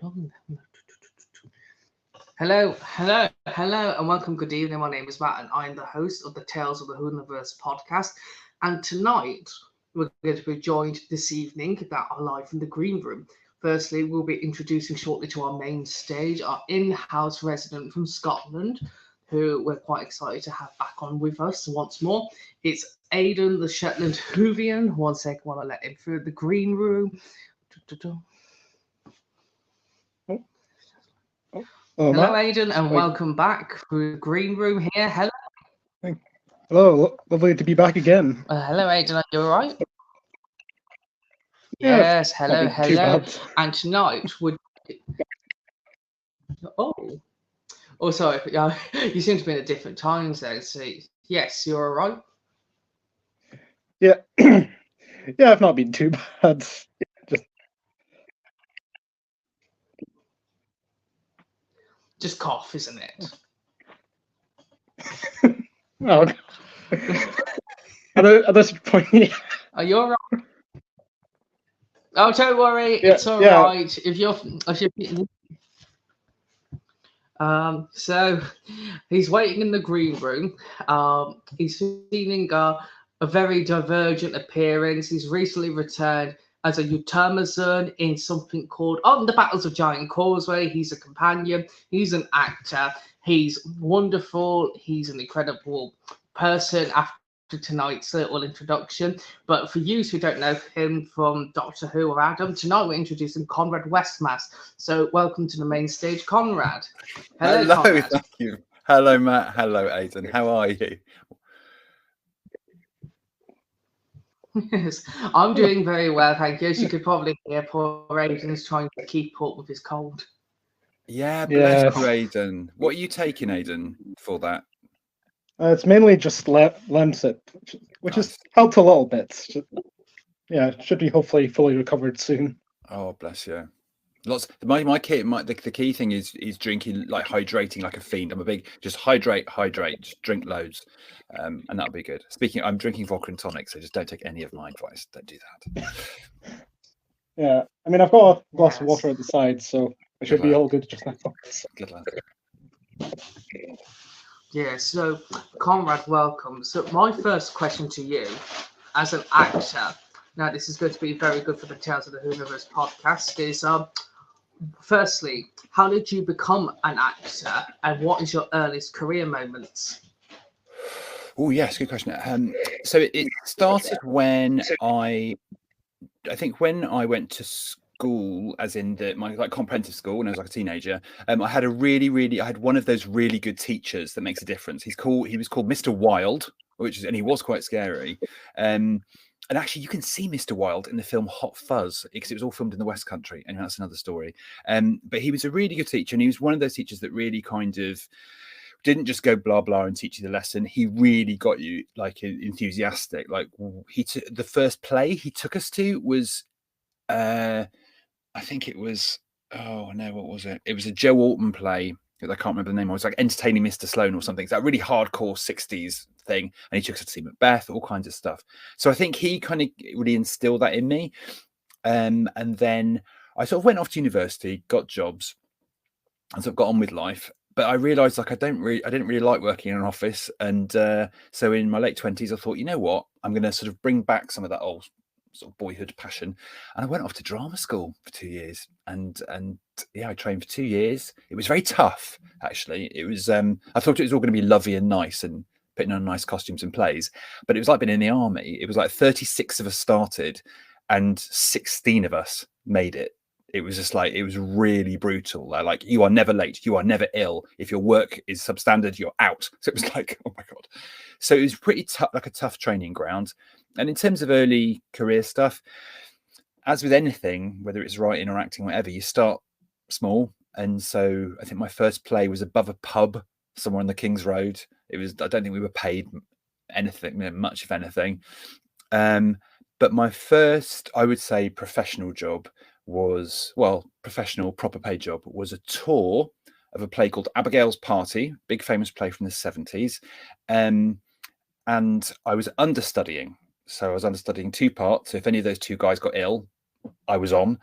Hold on. Hello, and welcome. Good evening. My name is Matt, and I'm the host of the Tales of the Whoniverse podcast. And tonight, we're going to be joined this evening that are live in the green room. Firstly, we'll be introducing shortly to our main stage, our in-house resident from Scotland, who we're quite excited to have back on with us once more. It's Aden, the Shetland Hoovian. One second while I let him through the green room. Hello, Aden, and welcome back through the green room here. Hello. Hello, lovely to be back again. Hello, Aden, are you all right? Yeah, yes, hello. And tonight would. Oh, sorry. You seem to be in a different time zone. So, yes, you're all right. Yeah, yeah, I've not been too bad. Just cough, isn't it? Oh, at this point, are you all right? Oh, don't worry, it's all right. If you're so he's waiting in the green room. He's feeling a very divergent appearance. He's recently returned as a Utermazon in something called On the Battles of Giant Causeway. He's a companion. He's an actor. He's wonderful. He's an incredible person after tonight's little introduction. But for you who don't know him from Doctor Who or Adam, tonight we're introducing Conrad Westmaas. So welcome to the main stage, Conrad. Hello, Conrad. Thank you. Hello, Matt. Hello, Aden. How are you? Yes, I'm doing very well, thank you. As you could probably hear, poor Aden's trying to keep up with his cold. Yeah, bless you, Aden. What are you taking, Aden, for that? It's mainly just Lemsip, which has helped a little bit. Yeah, should be hopefully fully recovered soon. Oh, bless you. Lots. My kit. The key thing is drinking, like hydrating like a fiend. I'm a big just hydrate, just drink loads, and that'll be good. Speaking, I'm drinking vodka and tonic, so just don't take any of my advice. Don't do that. Yeah, I mean, I've got a glass of water at the side, so it should be all good just now. Good lad. Yeah. So, Conrad, welcome. So, my first question to you, as an actor, now this is going to be very good for the Tales of the Whoniverse podcast, is firstly, how did you become an actor, and what is your earliest career moments? Oh yes, good question. So it started when I think when I went to school, as in my comprehensive school when I was like a teenager. I had I had one of those really good teachers that makes a difference. He was called Mr. Wilde, and he was quite scary. And actually, you can see Mr. Wilde in the film Hot Fuzz because it was all filmed in the West Country, and that's another story. But he was a really good teacher, and he was one of those teachers that really kind of didn't just go blah blah and teach you the lesson. He really got you like enthusiastic. Like the first play he took us to was, I think it was, oh no, what was it? It was a Joe Alton play. I can't remember the name. I was like Entertaining Mr. Sloan or something. It's that really hardcore 60s thing. And he took us to see Macbeth, all kinds of stuff. So I think he kind of really instilled that in me. And then I sort of went off to university, got jobs, and sort of got on with life. But I realized like I didn't really like working in an office. And so in my late 20s, I thought, you know what? I'm going to sort of bring back some of that old sort of boyhood passion, and I went off to drama school for 2 years, and yeah, I trained for 2 years. It was very tough, actually. It was I thought it was all going to be lovely and nice and putting on nice costumes and plays, but it was like being in the army. It was like 36 of us started and 16 of us made it. It was just like, it was really brutal. Like, you are never late, you are never ill. If your work is substandard, you're out. So it was like, oh my God. So it was pretty tough, like a tough training ground. And in terms of early career stuff, as with anything, whether it's writing or acting, whatever, you start small. And so I think my first play was above a pub somewhere on the King's Road. I don't think we were paid anything, much of anything. But my first, I would say, professional job was, professional proper paid job was a tour of a play called Abigail's Party, big famous play from the 70s. And I was understudying. So I was understudying two parts. So if any of those two guys got ill, I was on.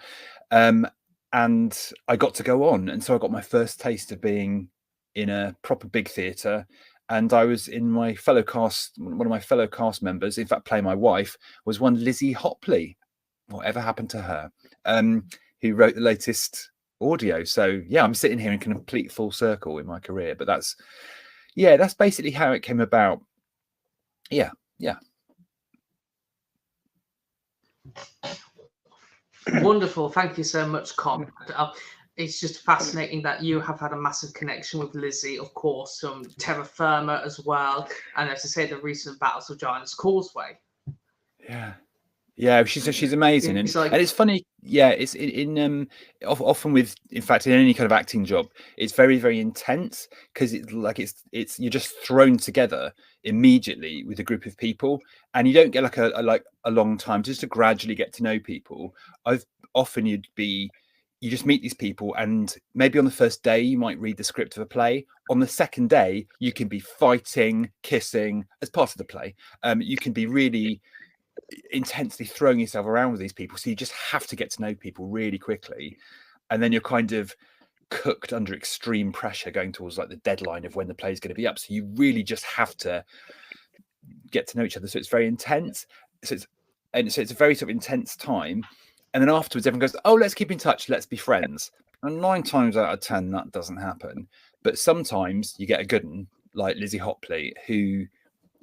and I got to go on, and so I got my first taste of being in a proper big theatre. And I was in my fellow cast, one of my fellow cast members, in fact, playing my wife, was one Lizzie Hopley. Whatever happened to her? Who wrote the latest audio. So yeah, I'm sitting here in complete full circle in my career. But that's basically how it came about. Yeah. Wonderful. Thank you so much, Conrad. It's just fascinating that you have had a massive connection with Lizzie, of course, from Terra Firma as well. And as I say, the recent Battles of Giants Causeway. Yeah, she's amazing, and it's funny. Yeah, it's often with, in fact, in any kind of acting job, it's very, very intense because it's you're just thrown together immediately with a group of people, and you don't get like a long time just to gradually get to know people. You just meet these people, and maybe on the first day you might read the script of a play. On the second day, you can be fighting, kissing as part of the play. You can be really intensely throwing yourself around with these people, so you just have to get to know people really quickly, and then you're kind of cooked under extreme pressure going towards like the deadline of when the play is going to be up, so you really just have to get to know each other. So it's very intense, so it's a very sort of intense time, and then afterwards everyone goes, oh, let's keep in touch, let's be friends. And 9 times out of 10 that doesn't happen, but sometimes you get a good one like Lizzie Hopley, who,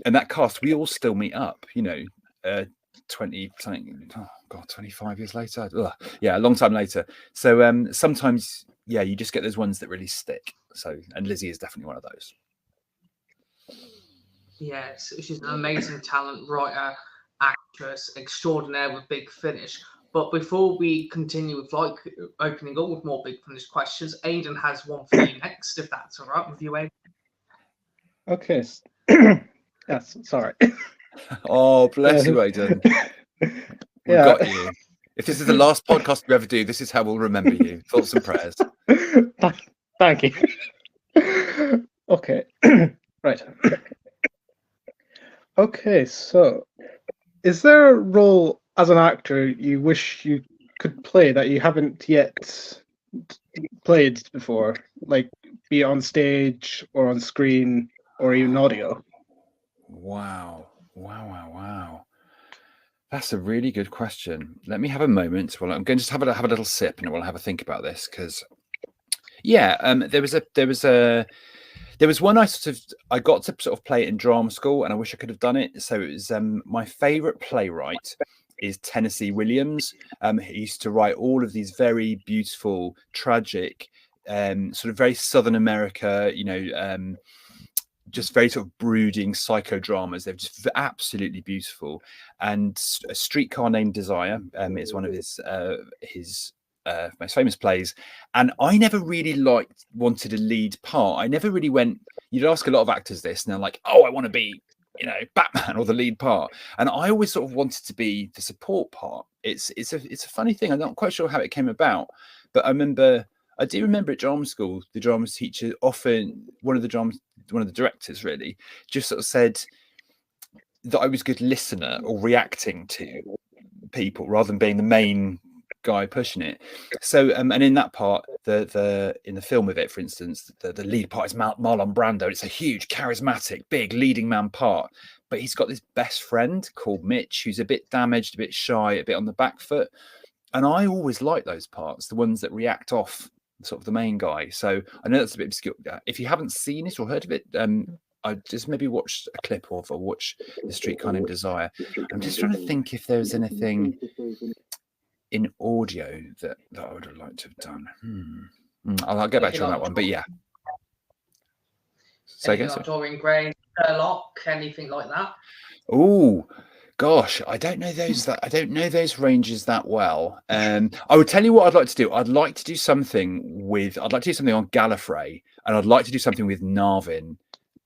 and that cast, we all still meet up, 20 something, oh god, 25 years later. A long time later. So sometimes you just get those ones that really stick. So, and Lizzie is definitely one of those. Yes, she's an amazing talent, writer, actress, extraordinaire with Big Finish. But before we continue with opening up with more Big Finish questions, Aden has one for you next, if that's all right with you, Aden. Okay. Yes, sorry. Oh, bless you, Aden. We've got you. If this is the last podcast we ever do, this is how we'll remember you. Thoughts and prayers. Thank you. Okay. Right. Okay, so is there a role as an actor you wish you could play that you haven't yet played before? Like, be it on stage or on screen or even audio? Wow. That's a really good question. Let me have a moment. Well, I'm going to just have a little sip, and we'll have a think about this, because there was one I got to sort of play it in drama school, and I wish I could have done it. So it was my favorite playwright is Tennessee Williams. He used to write all of these very beautiful, tragic, sort of very Southern America, just very sort of brooding psychodramas. They're just absolutely beautiful. And A Streetcar Named Desire is one of his most famous plays. And I never really wanted a lead part. I never really went. You'd ask a lot of actors this, and they're like, "Oh, I want to be, Batman or the lead part." And I always sort of wanted to be the support part. It's a funny thing. I'm not quite sure how it came about, but I do remember at drama school, the drama teacher, often one of the directors really, just sort of said that I was a good listener or reacting to people rather than being the main guy pushing it. So and in that part, in the film of it, for instance, the lead part is Marlon Brando. It's a huge, charismatic, big leading man part, but he's got this best friend called Mitch who's a bit damaged, a bit shy, a bit on the back foot. And I always like those parts, the ones that react off sort of the main guy. So I know that's a bit obscure. If you haven't seen it or heard of it, I just maybe watch a clip or watch The Streetcar Named Desire. I'm just trying to think if there's anything in audio that I would have liked to have done. I'll get back to you on that one. But yeah. So anything like Dorian Gray, Sherlock, anything like that? Oh, gosh, I don't know those ranges that well. I would tell you what I'd like to do. I'd like to do something on Gallifrey, and I'd like to do something with Narvin.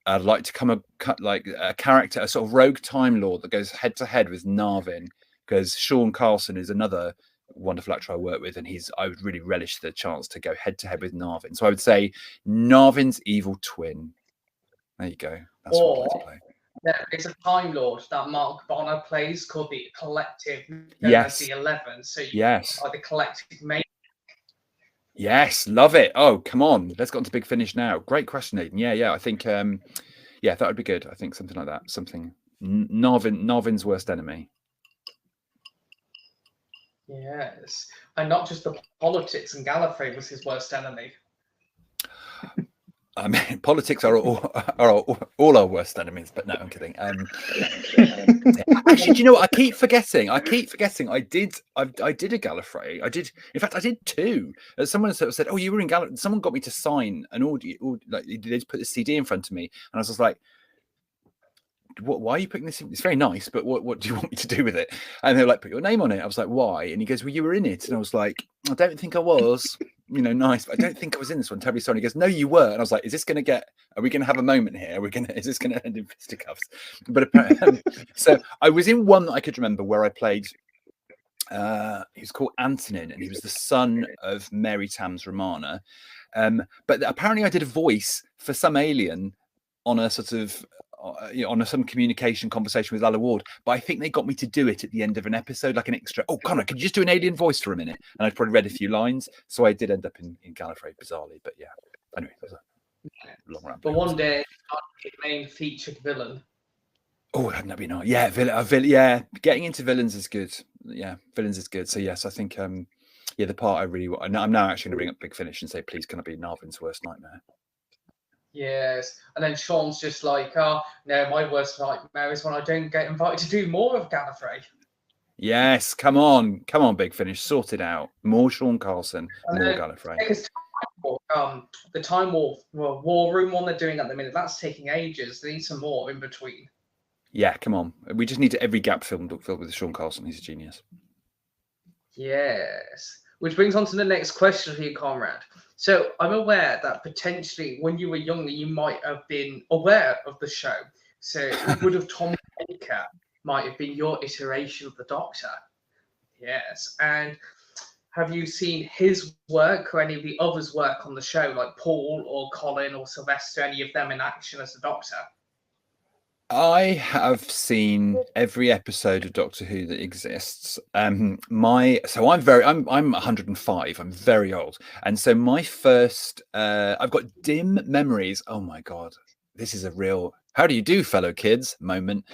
I'd like to come like a character, a sort of rogue Time Lord that goes head to head with Narvin, because Sean Carlson is another wonderful actor I work with, and I would really relish the chance to go head to head with Narvin. So I would say Narvin's evil twin. There you go. That's what I'd like to play. There is a Time Lord that Mark Bonner plays called the Collective. Yes. The 11. So yes. Are the Collective mate. Yes, love it. Oh, come on. Let's get on to Big Finish now. Great question, Aden. Yeah. I think, that would be good. I think something like that. Something. Narvin's worst enemy. Yes. And not just the politics, and Gallifrey was his worst enemy. I mean, politics are all our worst enemies, but no, I'm kidding. Actually, do you know what? I keep forgetting. I did a Gallifrey. In fact, I did two. Someone sort of said, "Oh, you were in Gallifrey." Someone got me to sign an audio. Like they just put the CD in front of me, and I was just like, why are you putting this in? It's very nice, but what do you want me to do with it? And they were like, put your name on it. I was like, why? And he goes, well, you were in it. And I was like, I don't think I was, nice, but I don't think I was in this one. Terribly sorry. He goes, no, you were. And I was like, are we going to have a moment here? Is this going to end in fisticuffs? But apparently, so I was in one that I could remember where I played, he was called Antonin, and he was the son of Mary Tams Romana. But apparently I did a voice for some alien on a sort of, some communication conversation with Lalla Ward, but I think they got me to do it at the end of an episode, like an extra. Oh, Conrad, could you just do an alien voice for a minute? And I'd probably read a few lines, so I did end up in Gallifrey, bizarrely. But yeah, anyway, that was a long rant. But one day, the main featured villain. Oh, hadn't that been nice? Yeah, yeah, getting into villains is good. Yeah, villains is good. So yes, I think the part I really want. I'm now actually going to bring up Big Finish and say, please, can I be Narvin's worst nightmare? Yes, and then Sean's just like, oh, no, my worst nightmare is when I don't get invited to do more of Gallifrey. Yes, come on, Big Finish, sort it out. More Sean Carlson, more Gallifrey. The Time War Room one they're doing at the minute, that's taking ages. They need some more in between. Yeah, come on. We just need every gap filled with Sean Carlson. He's a genius. Yes. Which brings on to the next question for you, Conrad. So I'm aware that potentially when you were younger, you might have been aware of the show. So would have Tom Baker might have been your iteration of the Doctor. Yes. And have you seen his work or any of the others' work on the show, like Paul or Colin or Sylvester, any of them in action as the Doctor? I have seen every episode of Doctor Who that exists. I'm 105. I'm very old, and so my first, I've got dim memories. Oh my god, this is a real "how do you do, fellow kids" moment.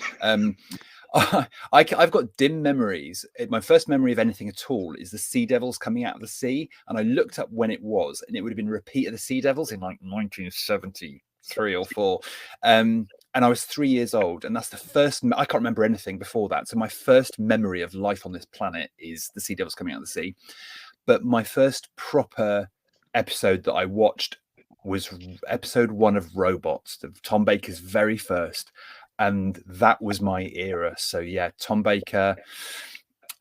I've got dim memories. My first memory of anything at all is the Sea Devils coming out of the sea, and I looked up when it was, and it would have been a repeat of the Sea Devils in like 1973 or 4. And I was 3 years old, and that's the first. I can't remember anything before that. So my first memory of life on this planet is the Sea Devils coming out of the sea. But my first proper episode that I watched was episode 1 of Robots, Tom Baker's very first, and that was my era. So yeah, Tom Baker,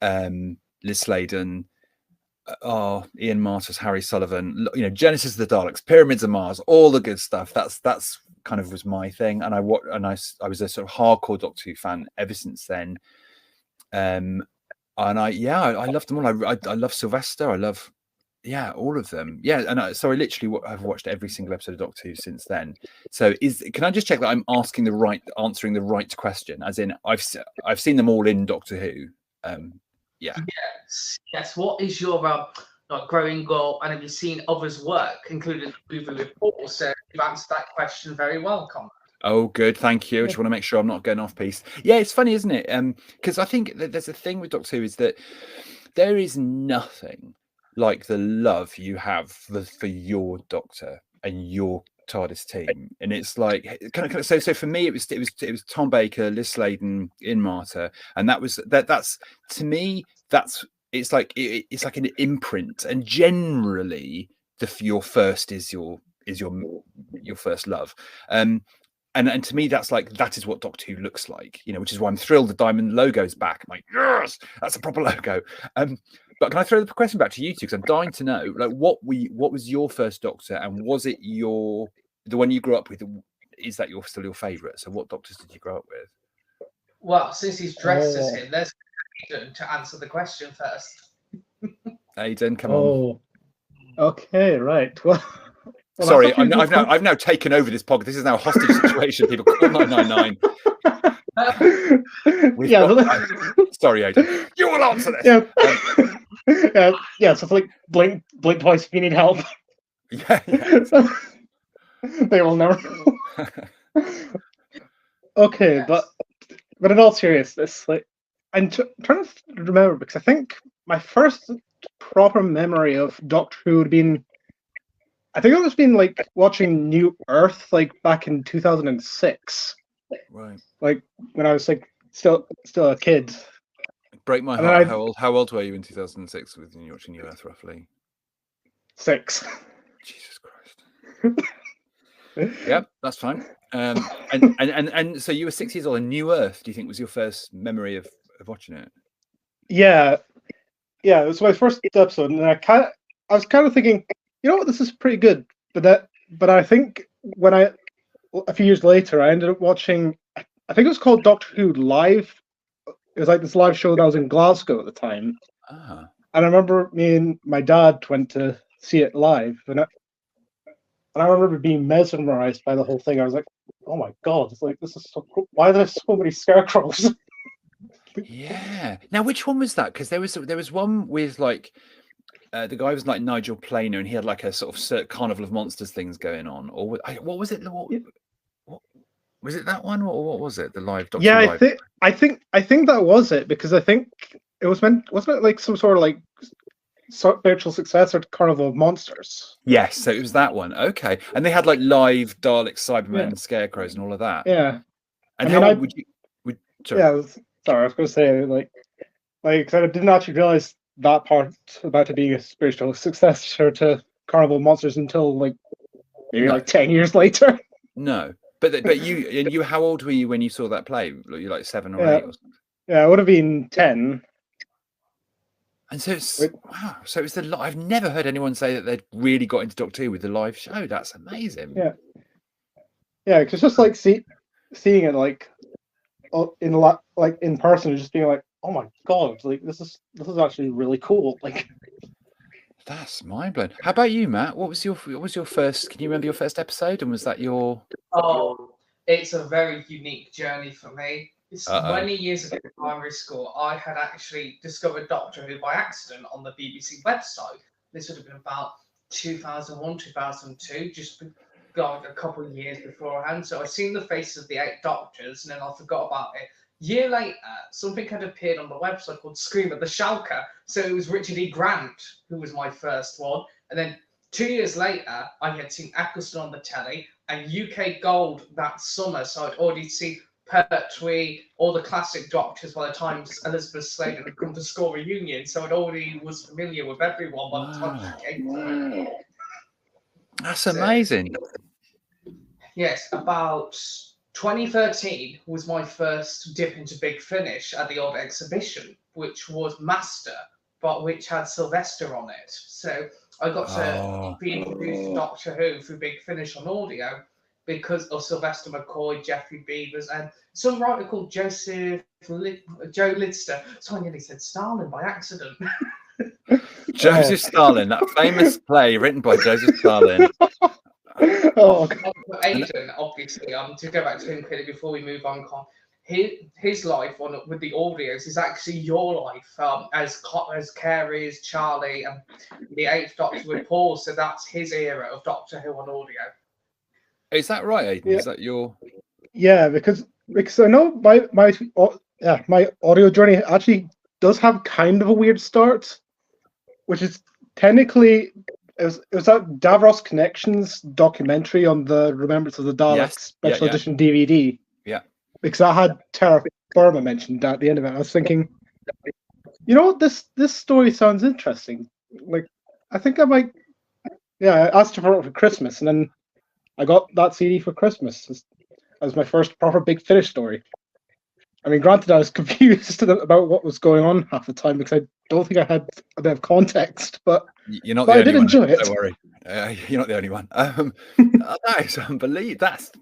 Liz Sladen, Ian Martyr's Harry Sullivan, Genesis of the Daleks, Pyramids of Mars, all the good stuff. That's kind of was my thing, and I was a sort of hardcore Doctor Who fan ever since then. And I loved them all. I love Sylvester. I love all of them. Yeah, and I literally have watched every single episode of Doctor Who since then. So can I just check that I'm answering the right question? As in, I've seen them all in Doctor Who. Yes. What is your growing goal, and have you seen others' work, including the movie with Paul? So you answered that question very well, Conrad. Oh, good, thank you. I just want to make sure I'm not going off piece. Yeah, it's funny, isn't it? Because I think that there's a thing with Doctor Who is that there is nothing like the love you have for your Doctor and your TARDIS team, and it's like so for me it was Tom Baker, Liz Sladen, Ian Martyr, and that's to me it's like an imprint, and generally your first is your first love, and to me that is what Doctor Who looks like, which is why I'm thrilled the Diamond logo's back. I'm like, yes, that's a proper logo. But can I throw the question back to you two, because I'm dying to know, like, what was your first Doctor, and was it the one you grew up with? Is that still your favourite? So what Doctors did you grow up with? Well, since he's dressed as him, let's get Aden to answer the question first. Aden, come on. Okay, right. Well, sorry, I've now taken over this podcast. This is now a hostage situation. People call 999. Sorry, Aden. You will answer this. Yeah. Yeah, so it's like blink twice if you need help. Yeah. They will never know. Okay, Yes. but in all seriousness, like I'm trying to remember, because I think my first proper memory of Doctor Who would have been, I think it was been like watching New Earth, like back in 2006, Right. like when I was like still a kid. Break my And then heart. How old were you in 2006 when you watching New Earth, roughly? 6. Jesus Christ. Yep, that's fine. And so you were 6 years old, and New Earth, do you think was your first memory of watching it? Yeah, it was my first episode, and I was kind of thinking, you know what, this is pretty good. But I think when a few years later, I ended up watching, I think it was called Doctor Who Live. It was like this live show that was in Glasgow at the time. Ah. And I remember me and my dad went to see it live, and I remember being mesmerized by the whole thing. I was like, oh my god, it's like, this is so cool. Why are there so many scarecrows? Yeah. Now, which one was that? Because there was one with like the guy was like Nigel Planer, and he had like a sort of Carnival of Monsters things going on. Or what was it? What was it? That one, or what was it? The live Doctor Yeah, Live? I think that was it, because I think it wasn't it like some sort of like spiritual successor to Carnival of Monsters? Yes, so it was that one. Okay, and they had like live Daleks, Cybermen, Yeah. Scarecrows, and all of that. Yeah. And I how mean, old would you? Sorry. Yeah, sorry, I was going to say like I didn't actually realize that part about it being a spiritual successor to Carnival of Monsters until like maybe like 10 years later. No, but you how old were you when you saw that play? You're like 7 or 8 or something. Yeah, I would have been 10. And so it's wow. So it's I've never heard anyone say that they'd really got into Doctor Who with the live show. That's amazing. Yeah, because just like seeing it like in person, and just being like, oh my god, like this is actually really cool. Like, that's mind blowing. How about you, Matt? What was your first? Can you remember your first episode? And was that your? Oh, it's a very unique journey for me. It's 20 years ago in primary school, I had actually discovered Doctor Who by accident on the BBC website. This would have been about 2001, 2002, just like a couple of years beforehand. So I'd seen the faces of the 8 Doctors, and then I forgot about it. Year later, something had appeared on the website called Screamer the Shulker. So it was Richard E. Grant who was my first one. And then 2 years later, I had seen Eccleston on the telly and UK Gold that summer. So I'd already seen Pertwee, all the classic Doctors by the time Elizabeth Sladen had come to score reunion. So I'd already was familiar with everyone by the time she came through. That's amazing. Yes, about 2013 was my first dip into Big Finish at the old exhibition, which was Master, but which had Sylvester on it. So I got to be introduced to Doctor Who through Big Finish on audio because of Sylvester McCoy, Geoffrey Beavers, and some writer called Joe Lidster. So I nearly said Stalin by accident. Joseph Stalin, that famous play written by Joseph Stalin. Aden, obviously, to go back to him quickly before we move on, his life with the audios is actually your life, as Carey's, Charlie, and the 8th Doctor with Paul. So that's his era of Doctor Who on audio. Is that right, Aden? Yeah. Is that your? Yeah, because I know my audio journey actually does have kind of a weird start, which is technically it was that Davros Connections documentary on the Remembrance of the Daleks special edition DVD. Yeah. Because I had Terra Firma mentioned at the end of it. I was thinking, you know what, this story sounds interesting. Like, I think I might. Yeah, I asked her for it for Christmas, and then I got that CD for Christmas. That was my first proper Big Finish story. I mean, granted, I was confused about what was going on half the time because I don't think I had a bit of context, but you're not the only one. I did enjoy it. Don't worry, you're not the only one. That is unbelievable. That's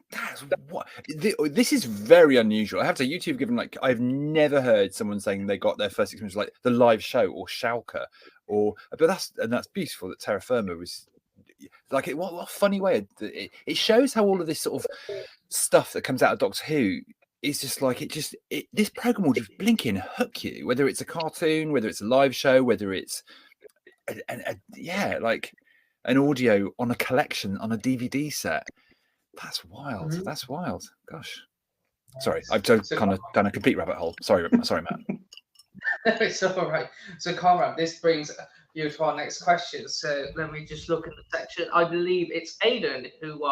what this is very unusual. I have to say, YouTube given like I've never heard someone saying they got their first experience like the live show or Shulker, but that's beautiful that Terra Firma was. Like what a funny way it shows how all of this sort of stuff that comes out of Doctor Who it's just like this program will just blink in, hook you, whether it's a cartoon, whether it's a live show, whether it's like an audio on a collection on a DVD set. That's wild. Mhm. That's wild. Gosh. Sorry, I've just kind of done a complete rabbit hole. Sorry, Matt. It's all right. So, Conrad, this brings you to our next question. So, let me just look at the section. I believe it's Aden who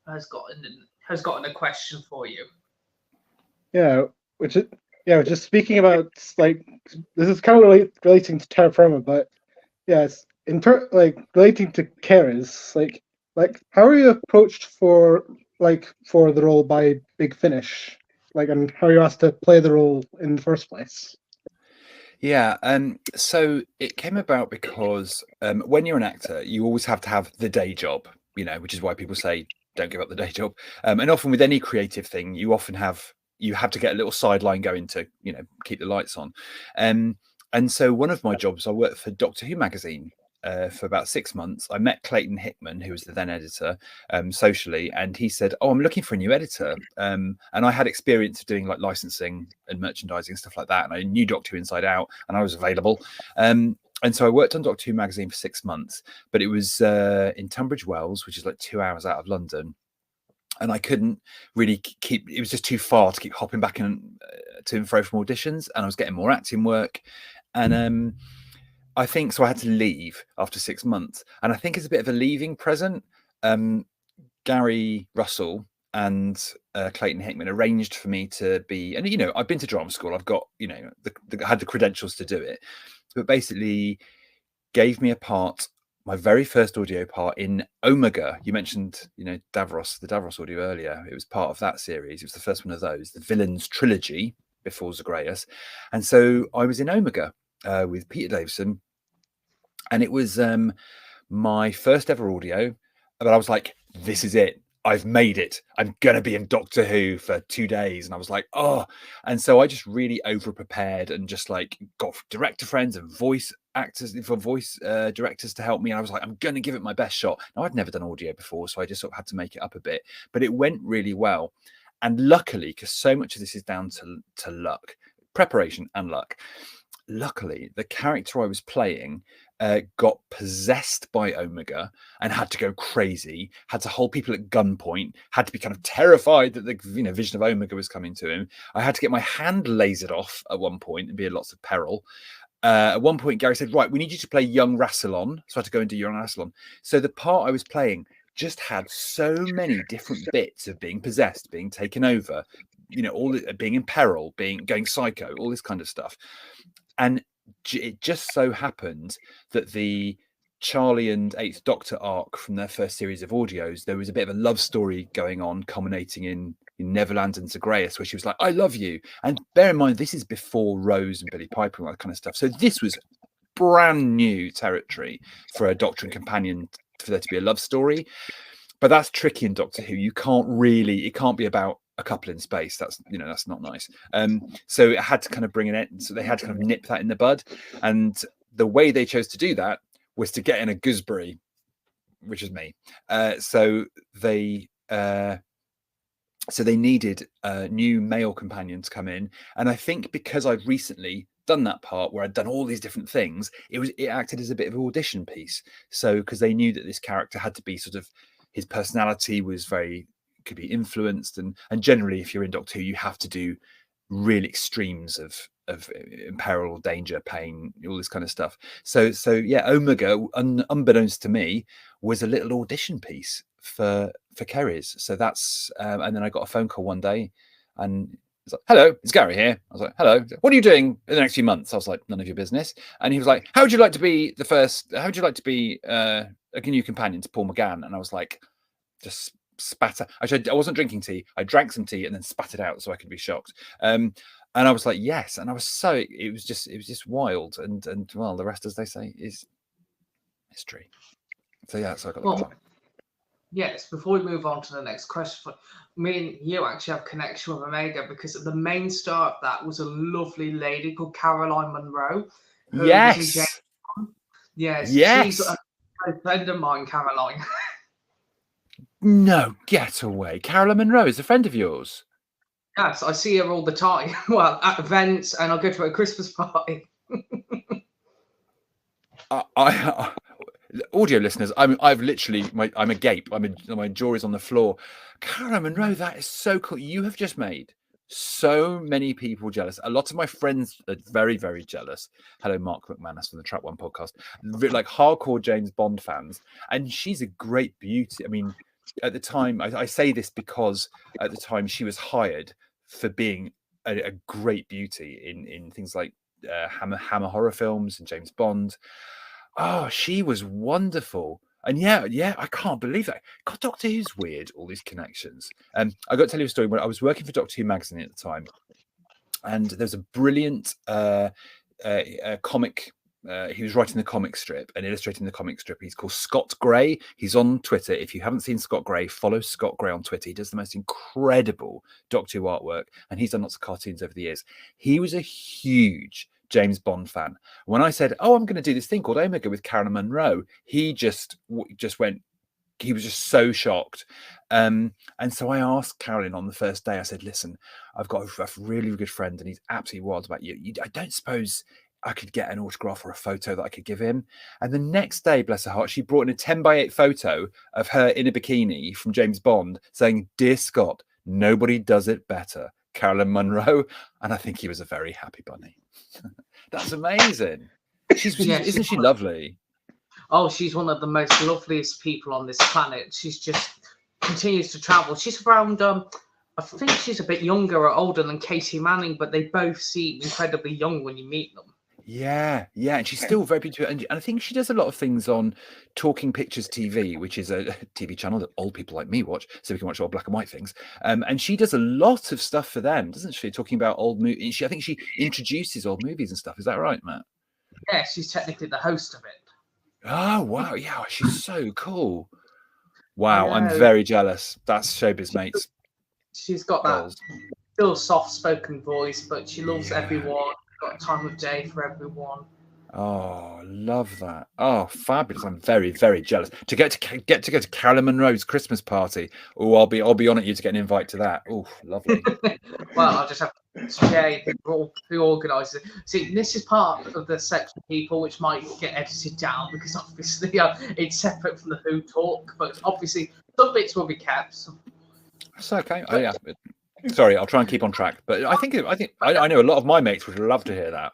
has gotten a question for you. Yeah, which just speaking about, like, this is kind of relating to terra firma, but yes, relating to carers, like how are you approached for the role by Big Finish, and how are you asked to play the role in the first place? Yeah, so it came about because when you're an actor, you always have to have the day job, which is why people say don't give up the day job. And often with any creative thing, you have to get a little sideline going to, keep the lights on. And so one of my jobs, I worked for Doctor Who magazine for about 6 months. I met Clayton Hickman, who was the then editor, socially, and he said, "Oh, I'm looking for a new editor." And I had experience of doing like licensing and merchandising stuff like that, and I knew Doctor Who inside out, and I was available. And so I worked on Doctor Who magazine for 6 months, but it was in Tunbridge Wells, which is like 2 hours out of London. And I couldn't really it was just too far to keep hopping back to and fro from auditions, and I was getting more acting work. And I think so I had to leave after 6 months. And I think it's a bit of a leaving present. Gary Russell and Clayton Hickman arranged for me to be, and I've been to drama school. I've got, had the credentials to do it, but basically gave me a part, my very first audio part in Omega. You mentioned, the Davros audio earlier. It was part of that series. It was the first one of those, the Villains trilogy before Zagreus. And so I was in Omega with Peter Davison, and it was my first ever audio. But I was like, this is it. I've made it. I'm going to be in Doctor Who for 2 days. And I was like, oh. And so I just really over prepared and just like got director friends and voice actors for voice directors to help me. And I was like, I'm going to give it my best shot. Now, I'd never done audio before, so I just sort of had to make it up a bit. But it went really well. And luckily, because so much of this is down to luck, preparation and luck. Luckily, the character I was playing got possessed by Omega and had to go crazy, had to hold people at gunpoint, had to be kind of terrified that the vision of Omega was coming to him. I had to get my hand lasered off at one point and be in lots of peril. At one point, Gary said, right, we need you to play young Rassilon. So I had to go and do young Rassilon. So the part I was playing just had so many different bits of being possessed, being taken over, all being in peril, going psycho, all this kind of stuff. And it just so happened that the Charlie and Eighth Doctor arc from their first series of audios, there was a bit of a love story going on, culminating in Neverland and Zagreus, where she was like, I love you. And bear in mind, this is before Rose and Billy Piper and all that kind of stuff. So this was brand new territory for a Doctor and companion, for there to be a love story. But that's tricky in Doctor Who. It can't be about a couple in space. That's not nice. So it had to kind of bring an end. So they had to kind of nip that in the bud. And the way they chose to do that was to get in a gooseberry, which is me. So they needed a new male companion to come in. And I think because I'd recently done that part where I'd done all these different things, it acted as a bit of an audition piece. So because they knew that this character had to be sort of, his personality was could be influenced, and generally if you're in Doctor Who, you have to do real extremes of peril, danger, pain, all this kind of stuff. So yeah, Omega, unbeknownst to me, was a little audition piece for Kerry's. So that's and then I got a phone call one day, and it's like, hello, it's Gary here. I was like, hello, what are you doing in the next few months? I was like, none of your business. And he was like, how would you like to be a new companion to Paul McGann? And I was like, just spat out. Actually, I wasn't drinking tea. I drank some tea and then spat it out so I could be shocked. And I was like, yes. And I was it was just wild. And well, the rest, as they say, is history. So yeah, so I got the Yes, before we move on to the next question, me and you actually have connection with Omega, because the main star of that was a lovely lady called Caroline Munro. Yes. Yes. Yes. She's a friend of mine, Caroline. No, get away. Caroline Munro is a friend of yours. Yes, I see her all the time. Well, at events, and I'll go to a Christmas party. I audio listeners, I've literally I'm agape. My jaw is on the floor. Caroline Munro, that is so cool. You have just made so many people jealous. A lot of my friends are very, very jealous. Hello, Mark McManus from the Track One podcast. Like hardcore James Bond fans, and she's a great beauty. I mean, at the time, I say this because at the time she was hired for being a great beauty in things like Hammer horror films and James Bond. Oh, she was wonderful. And yeah, I can't believe that. God, Doctor Who's weird, all these connections. I got to tell you a story. When I was working for Doctor Who magazine at the time, and there's a brilliant comic. He was writing the comic strip and illustrating the comic strip. He's called Scott Gray. He's on Twitter. If you haven't seen Scott Gray, follow Scott Gray on Twitter. He does the most incredible Doctor Who artwork, and he's done lots of cartoons over the years. He was a huge James Bond fan. When I said, "Oh, I'm going to do this thing called Omega with Caroline Munro," he just went. He was just so shocked. And so I asked Caroline on the first day. I said, "Listen, I've got a really good friend, and he's absolutely wild about you. I don't suppose I could get an autograph or a photo that I could give him." And the next day, bless her heart, she brought in a 10x8 photo of her in a bikini from James Bond, saying, "Dear Scott, nobody does it better, Caroline Munro." And I think he was a very happy bunny. That's amazing. Isn't she lovely? Oh, she's one of the most loveliest people on this planet. She's just continues to travel. She's around, I think she's a bit younger or older than Katie Manning, but they both seem incredibly young when you meet them. Yeah. And she's still very beautiful. And I think she does a lot of things on Talking Pictures TV, which is a TV channel that old people like me watch, so we can watch all black and white things. And she does a lot of stuff for them, doesn't she? Talking about old movies. I think she introduces old movies and stuff. Is that right, Matt? Yeah, she's technically the host of it. Oh, wow. Yeah, she's so cool. Wow, I'm very jealous. That's showbiz, mates. She's got that still soft-spoken voice, but she loves everyone. Got a time of day for everyone. Oh, love that. Oh, fabulous. I'm very, very jealous. To get to go to Caroline Munro's Christmas party. Oh, I'll be on at you to get an invite to that. Oh, lovely. Well, I'll just have to share who organises it. See, this is part of the section of people which might get edited down because obviously it's separate from the Who talk, but obviously some bits will be kept. That's okay. Yeah. Sorry, I'll try and keep on track. But I think I know a lot of my mates would love to hear that.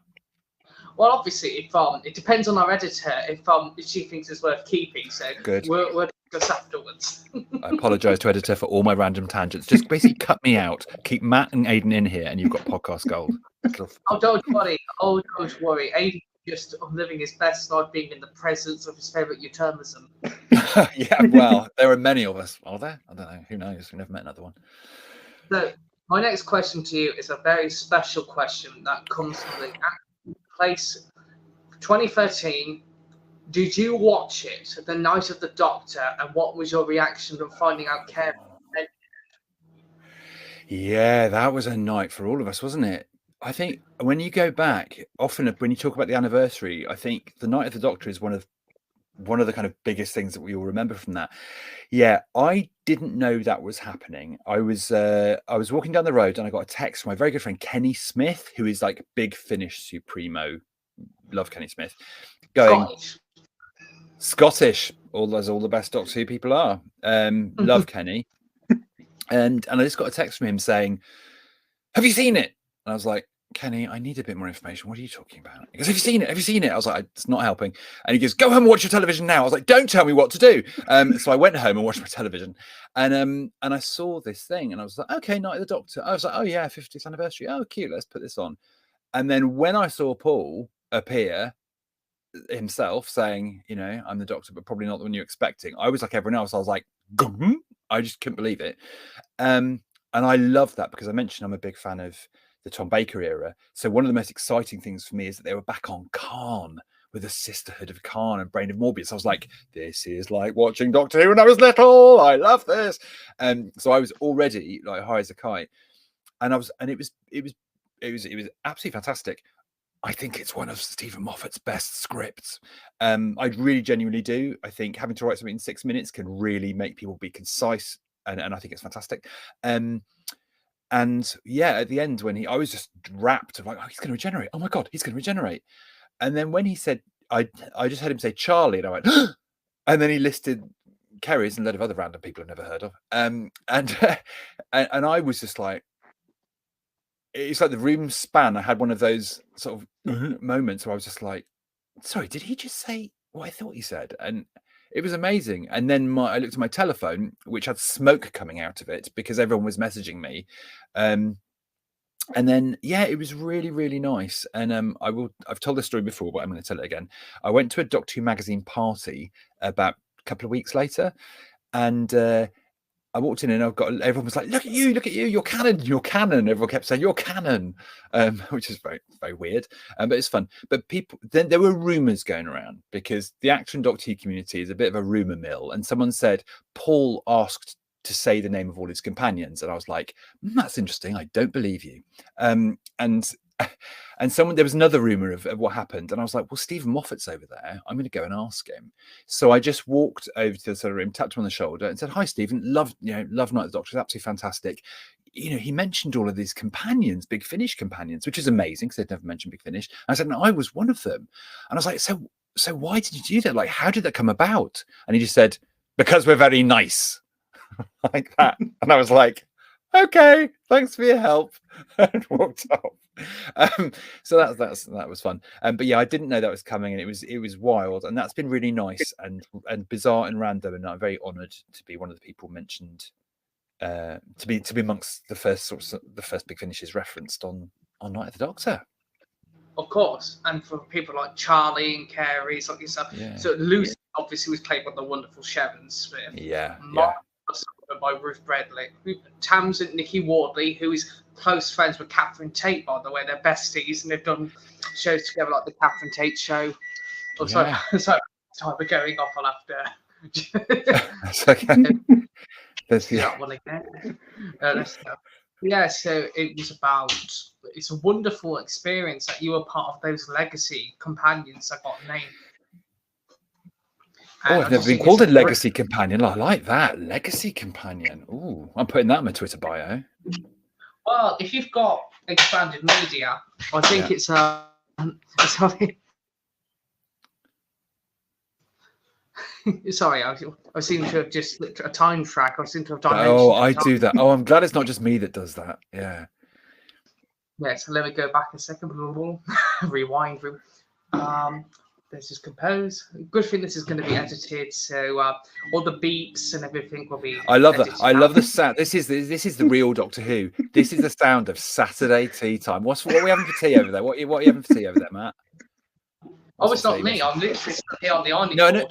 Well, obviously, if it depends on our editor if she thinks it's worth keeping. So good. We'll discuss afterwards. I apologise to editor for all my random tangents. Just basically cut me out. Keep Matt and Aden in here, and you've got podcast gold. Oh, don't worry. Aden just living his best life, being in the presence of his favourite Utermism. Yeah, well, there are many of us. Are there? I don't know. Who knows? We've never met another one. So, my next question to you is a very special question that comes from the place 2013. Did you watch it the night of the Doctor, and what was your reaction to finding out Karen? Yeah, that was a night for all of us, wasn't it? I think when you go back, often when you talk about the anniversary, I think the night of the Doctor is one of the kind of biggest things that we all remember from that. Yeah, I didn't know that was happening. I was walking down the road and I got a text from my very good friend Kenny Smith, who is like big Finnish supremo. Love Kenny Smith. Going Scottish, as all the best Doctor Who people are. Love Kenny. And I just got a text from him saying, "Have you seen it?" And I was like, "Kenny, I need a bit more information. What are you talking about?" He goes, "Have you seen it? Have you seen it?" I was like, "It's not helping." And he goes, "Go home and watch your television now." I was like, "Don't tell me what to do." So I went home and watched my television, and I saw this thing, and I was like, "Okay, Night of the Doctor." I was like, "Oh yeah, 50th anniversary. Oh, cute. Let's put this on." And then when I saw Paul appear himself saying, "I'm the Doctor, but probably not the one you're expecting," I was like everyone else. I was like, "Gum!" I just couldn't believe it. And I love that because I mentioned I'm a big fan of the Tom Baker era. So one of the most exciting things for me is that they were back on Khan with the Sisterhood of Khan and Brain of Morbius. I was like, this is like watching Doctor Who when I was little. I love this. So I was already like high as a kite, and it was absolutely fantastic. I think it's one of Stephen Moffat's best scripts. I really genuinely do. I think having to write something in 6 minutes can really make people be concise, and I think it's fantastic. And yeah, at the end when I was just wrapped of like, oh, he's going to regenerate. Oh my God, he's going to regenerate. And then when he said, I just heard him say Charlie, and I went, and then he listed Kerry's and a load of other random people I've never heard of. And I was just like, it's like the room span. I had one of those sort of moments where I was just like, sorry, did he just say what I thought he said? And it was amazing. And then I looked at my telephone, which had smoke coming out of it because everyone was messaging me. And then, yeah, it was really, really nice. And I've told this story before, but I'm going to tell it again. I went to a Doctor Who magazine party about a couple of weeks later, and I walked in and everyone was like, look at you, you're canon. Everyone kept saying, you're canon, which is very, very weird, but it's fun. But then there were rumours going around because the actor and Doctor Who community is a bit of a rumour mill. And someone said, Paul asked to say the name of all his companions. And I was like, that's interesting. I don't believe you. And there was another rumor of what happened. And I was like, well, Stephen Moffat's over there. I'm going to go and ask him. So I just walked over to the sort of room, tapped him on the shoulder and said, hi, Stephen, love Night of the Doctor. It's absolutely fantastic. He mentioned all of these companions, Big Finish companions, which is amazing because they'd never mentioned Big Finish. And I said, no, I was one of them. And I was like, so why did you do that? Like, how did that come about? And he just said, because we're very nice. Like that. And I was like, okay, thanks for your help, and walked off. So that was fun. But yeah, I didn't know that was coming, and it was wild, and that's been really nice and bizarre and random, and I'm very honoured to be one of the people mentioned, to be amongst the first Big Finishes referenced on Night of the Doctor. Of course, and for people like Charlie and Carey's like yourself. Yeah. So Lucy obviously was played by the wonderful Sharon Smith. Yeah. By Ruth Bradley. Tams and Nikki Wardley, who is close friends with Catherine Tate, by the way. They're besties, and they've done shows together like the Catherine Tate show. Oh, Yeah. sorry, we're going off on after. That's okay. That's that one again. Yeah, so it's a wonderful experience that you were part of those legacy companions that got named. Oh, I've never been called a legacy companion. I like that. Legacy companion. Ooh, I'm putting that in my Twitter bio. Well, if you've got expanded media, I think it's sorry, I seem to have just looked at a time track. I seem to have dimensioned. Oh, I do that. Oh, I'm glad it's not just me that does that. Yeah. Yeah, so let me go back a second. Rewind. This is composed. Good thing this is going to be edited, so all the beeps and everything will be. I love that. I love the sound. This is the real Doctor Who. This is the sound of Saturday tea time. What are we having for tea over there? What are you having for tea over there, Matt? It's not me. I'm literally here on the ironing board. No.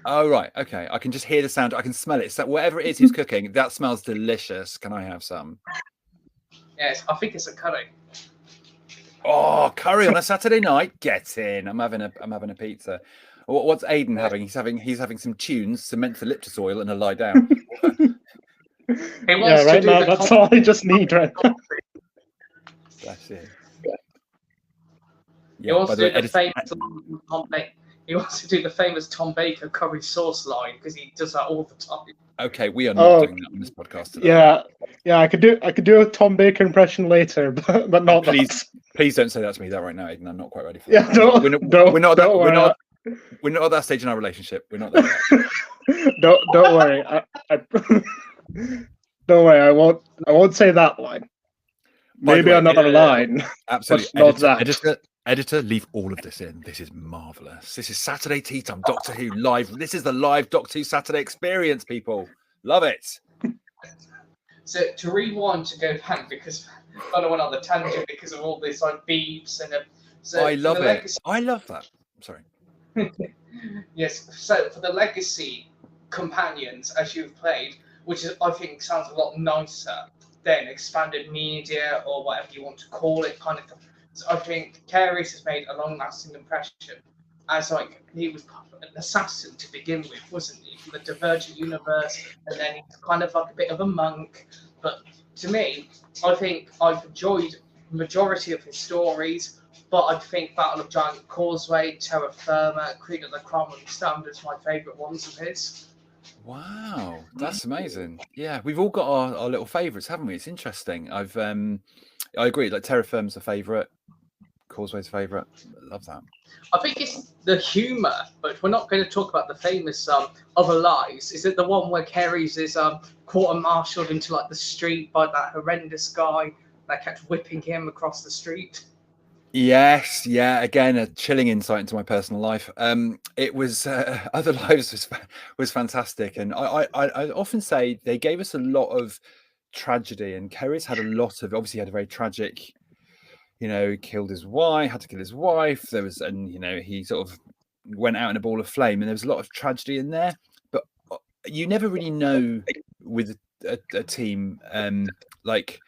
Oh right, okay. I can just hear the sound. I can smell it. So whatever it is he's cooking, that smells delicious. Can I have some? Yes, I think it's a curry. Oh, curry on a Saturday night. Get in. I'm having a pizza. What's Aden having? He's having some tunes, some mentholyptus oil, and a lie down. Right now, that's all I just need right now. That's it. He wants to do the famous Tom Baker curry sauce line because he does that all the time. Okay, we are not doing that on this podcast today. Yeah, I could do a Tom Baker impression later, but not. Please don't say that to me right now, Aiden. I'm not quite ready for that. We're not at that stage in our relationship. We're not there yet. Don't worry. Don't worry. I won't say that line. Maybe another line. Absolutely. Editor, leave all of this in. This is marvelous. This is Saturday Tea Time, Doctor Who live. This is the live Doctor Who Saturday experience, people. Love it. So to rewind, to go back, because I don't want on the tangent because of all this like beeps and so I love it. I love that. I'm sorry. Yes. So for the legacy companions, as you've played, which is, I think sounds a lot nicer than expanded media or whatever you want to call it, kind of. So I think Carey's has made a long-lasting impression as like he was an assassin to begin with, wasn't he? From the Divergent universe, and then he's kind of like a bit of a monk. But to me, I think I've enjoyed the majority of his stories, but I think Battle of Giant Causeway, Terra Firma, Creed of the Cromwell Standards my favourite ones of his. Wow, That's amazing. Yeah, we've all got our little favourites, haven't we? It's interesting. I agree. Like Terra Firma's a favourite, Causeway's a favourite. Love that. I think it's the humour, but we're not going to talk about the famous Other Lies. Is it the one where Carey's is court-martialed into like the street by that horrendous guy that kept whipping him across the street? Yes, yeah. Again, a chilling insight into my personal life. It was Other Lives was fantastic, and I often say they gave us a lot of tragedy, and Kerry's had a lot of. Obviously, he had a very tragic. You know, killed his wife, had to kill his wife. There was, and you know, he sort of went out in a ball of flame, and there was a lot of tragedy in there. But you never really know with a team, like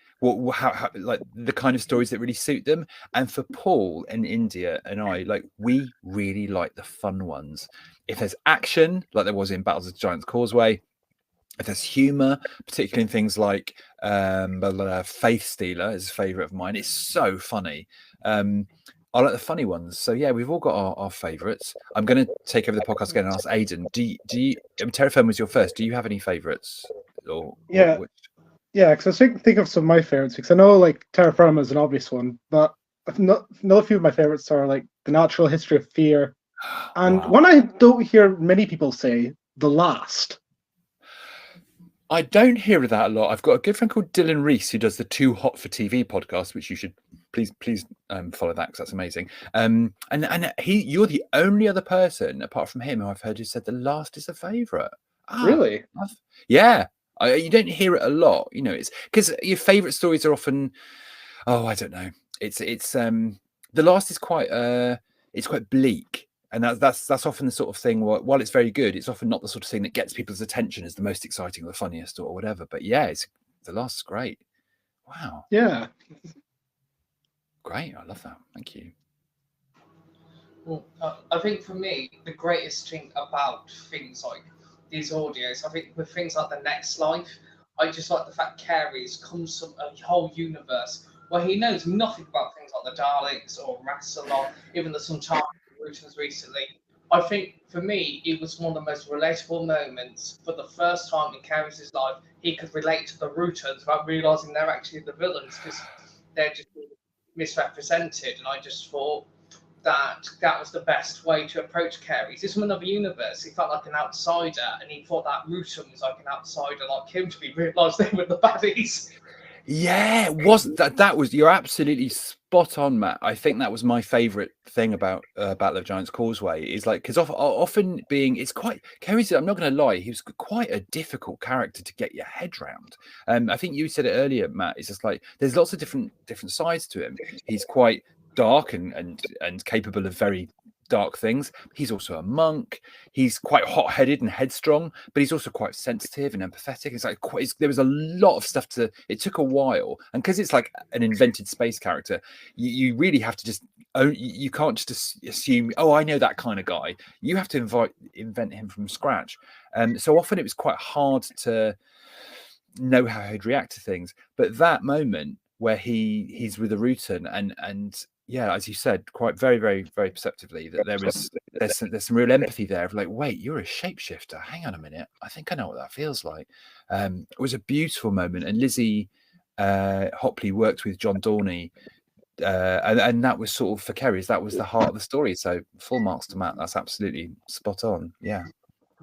how like the kind of stories that really suit them. And for Paul and India and I, like we really like the fun ones. If there's action, like there was in Battles of the Giants Causeway, if there's humor, particularly in things like Faith Stealer is a favorite of mine. It's so funny. I like the funny ones. So yeah, we've all got our favorites. I'm going to take over the podcast again and ask Aden. Do you? Terra Firma was your first. Do you have any favorites? Or yeah, because I think of some of my favorites, because I know like Terra Firma is an obvious one, but another few of my favorites are like The Natural History of Fear, and one I don't hear many people say, The Last. I don't hear that a lot. I've got a good friend called Dylan Reese who does the Too Hot for TV podcast, which you should please follow that because that's amazing. And you're the only other person apart from him who I've heard who said The Last is a favourite. Really? Yeah. You don't hear it a lot, you know. It's because your favourite stories are often, I don't know. It's The Last is quite it's quite bleak. And that's often the sort of thing. While it's very good, it's often not the sort of thing that gets people's attention as the most exciting or the funniest or whatever. But yeah, The Last is great. Wow. Yeah. Great. I love that. Thank you. Well, I think for me, the greatest thing about things like these audios, I think with things like The Next Life, I just like the fact Carey's comes from a whole universe where he knows nothing about things like the Daleks or Rassilon, even the Sunshine Routines recently. I think for me, it was one of the most relatable moments. For the first time in Carey's life, he could relate to the Routines without realizing they're actually the villains because they're just being misrepresented. And I just thought that was the best way to approach Carey. He's from another universe. He felt like an outsider, and he thought that Routine was like an outsider like him to be realised they were the baddies. Yeah, that was you're absolutely spot on, Matt. I think that was my favourite thing about Battle of Giants Causeway is like because often it's quite Carey's. I'm not going to lie, he was quite a difficult character to get your head round. I think you said it earlier, Matt. It's just like there's lots of different sides to him. He's quite dark and capable of very dark things. He's also a monk. He's quite hot-headed and headstrong, but he's also quite sensitive and empathetic. It's like there was a lot of stuff it took a while, and because it's like an invented space character, you really have to just you can't just assume, oh, I know that kind of guy. You have to invent him from scratch. So often it was quite hard to know how he'd react to things. But that moment where he's with the Rutan and yeah, as you said, quite very, very, very perceptively that there's some real empathy there of like, wait, you're a shapeshifter. Hang on a minute. I think I know what that feels like. It was a beautiful moment. And Lizzie Hopley worked with John Dorney. And that was sort of for Carey's, that was the heart of the story. So full marks to Matt. That's absolutely spot on. Yeah.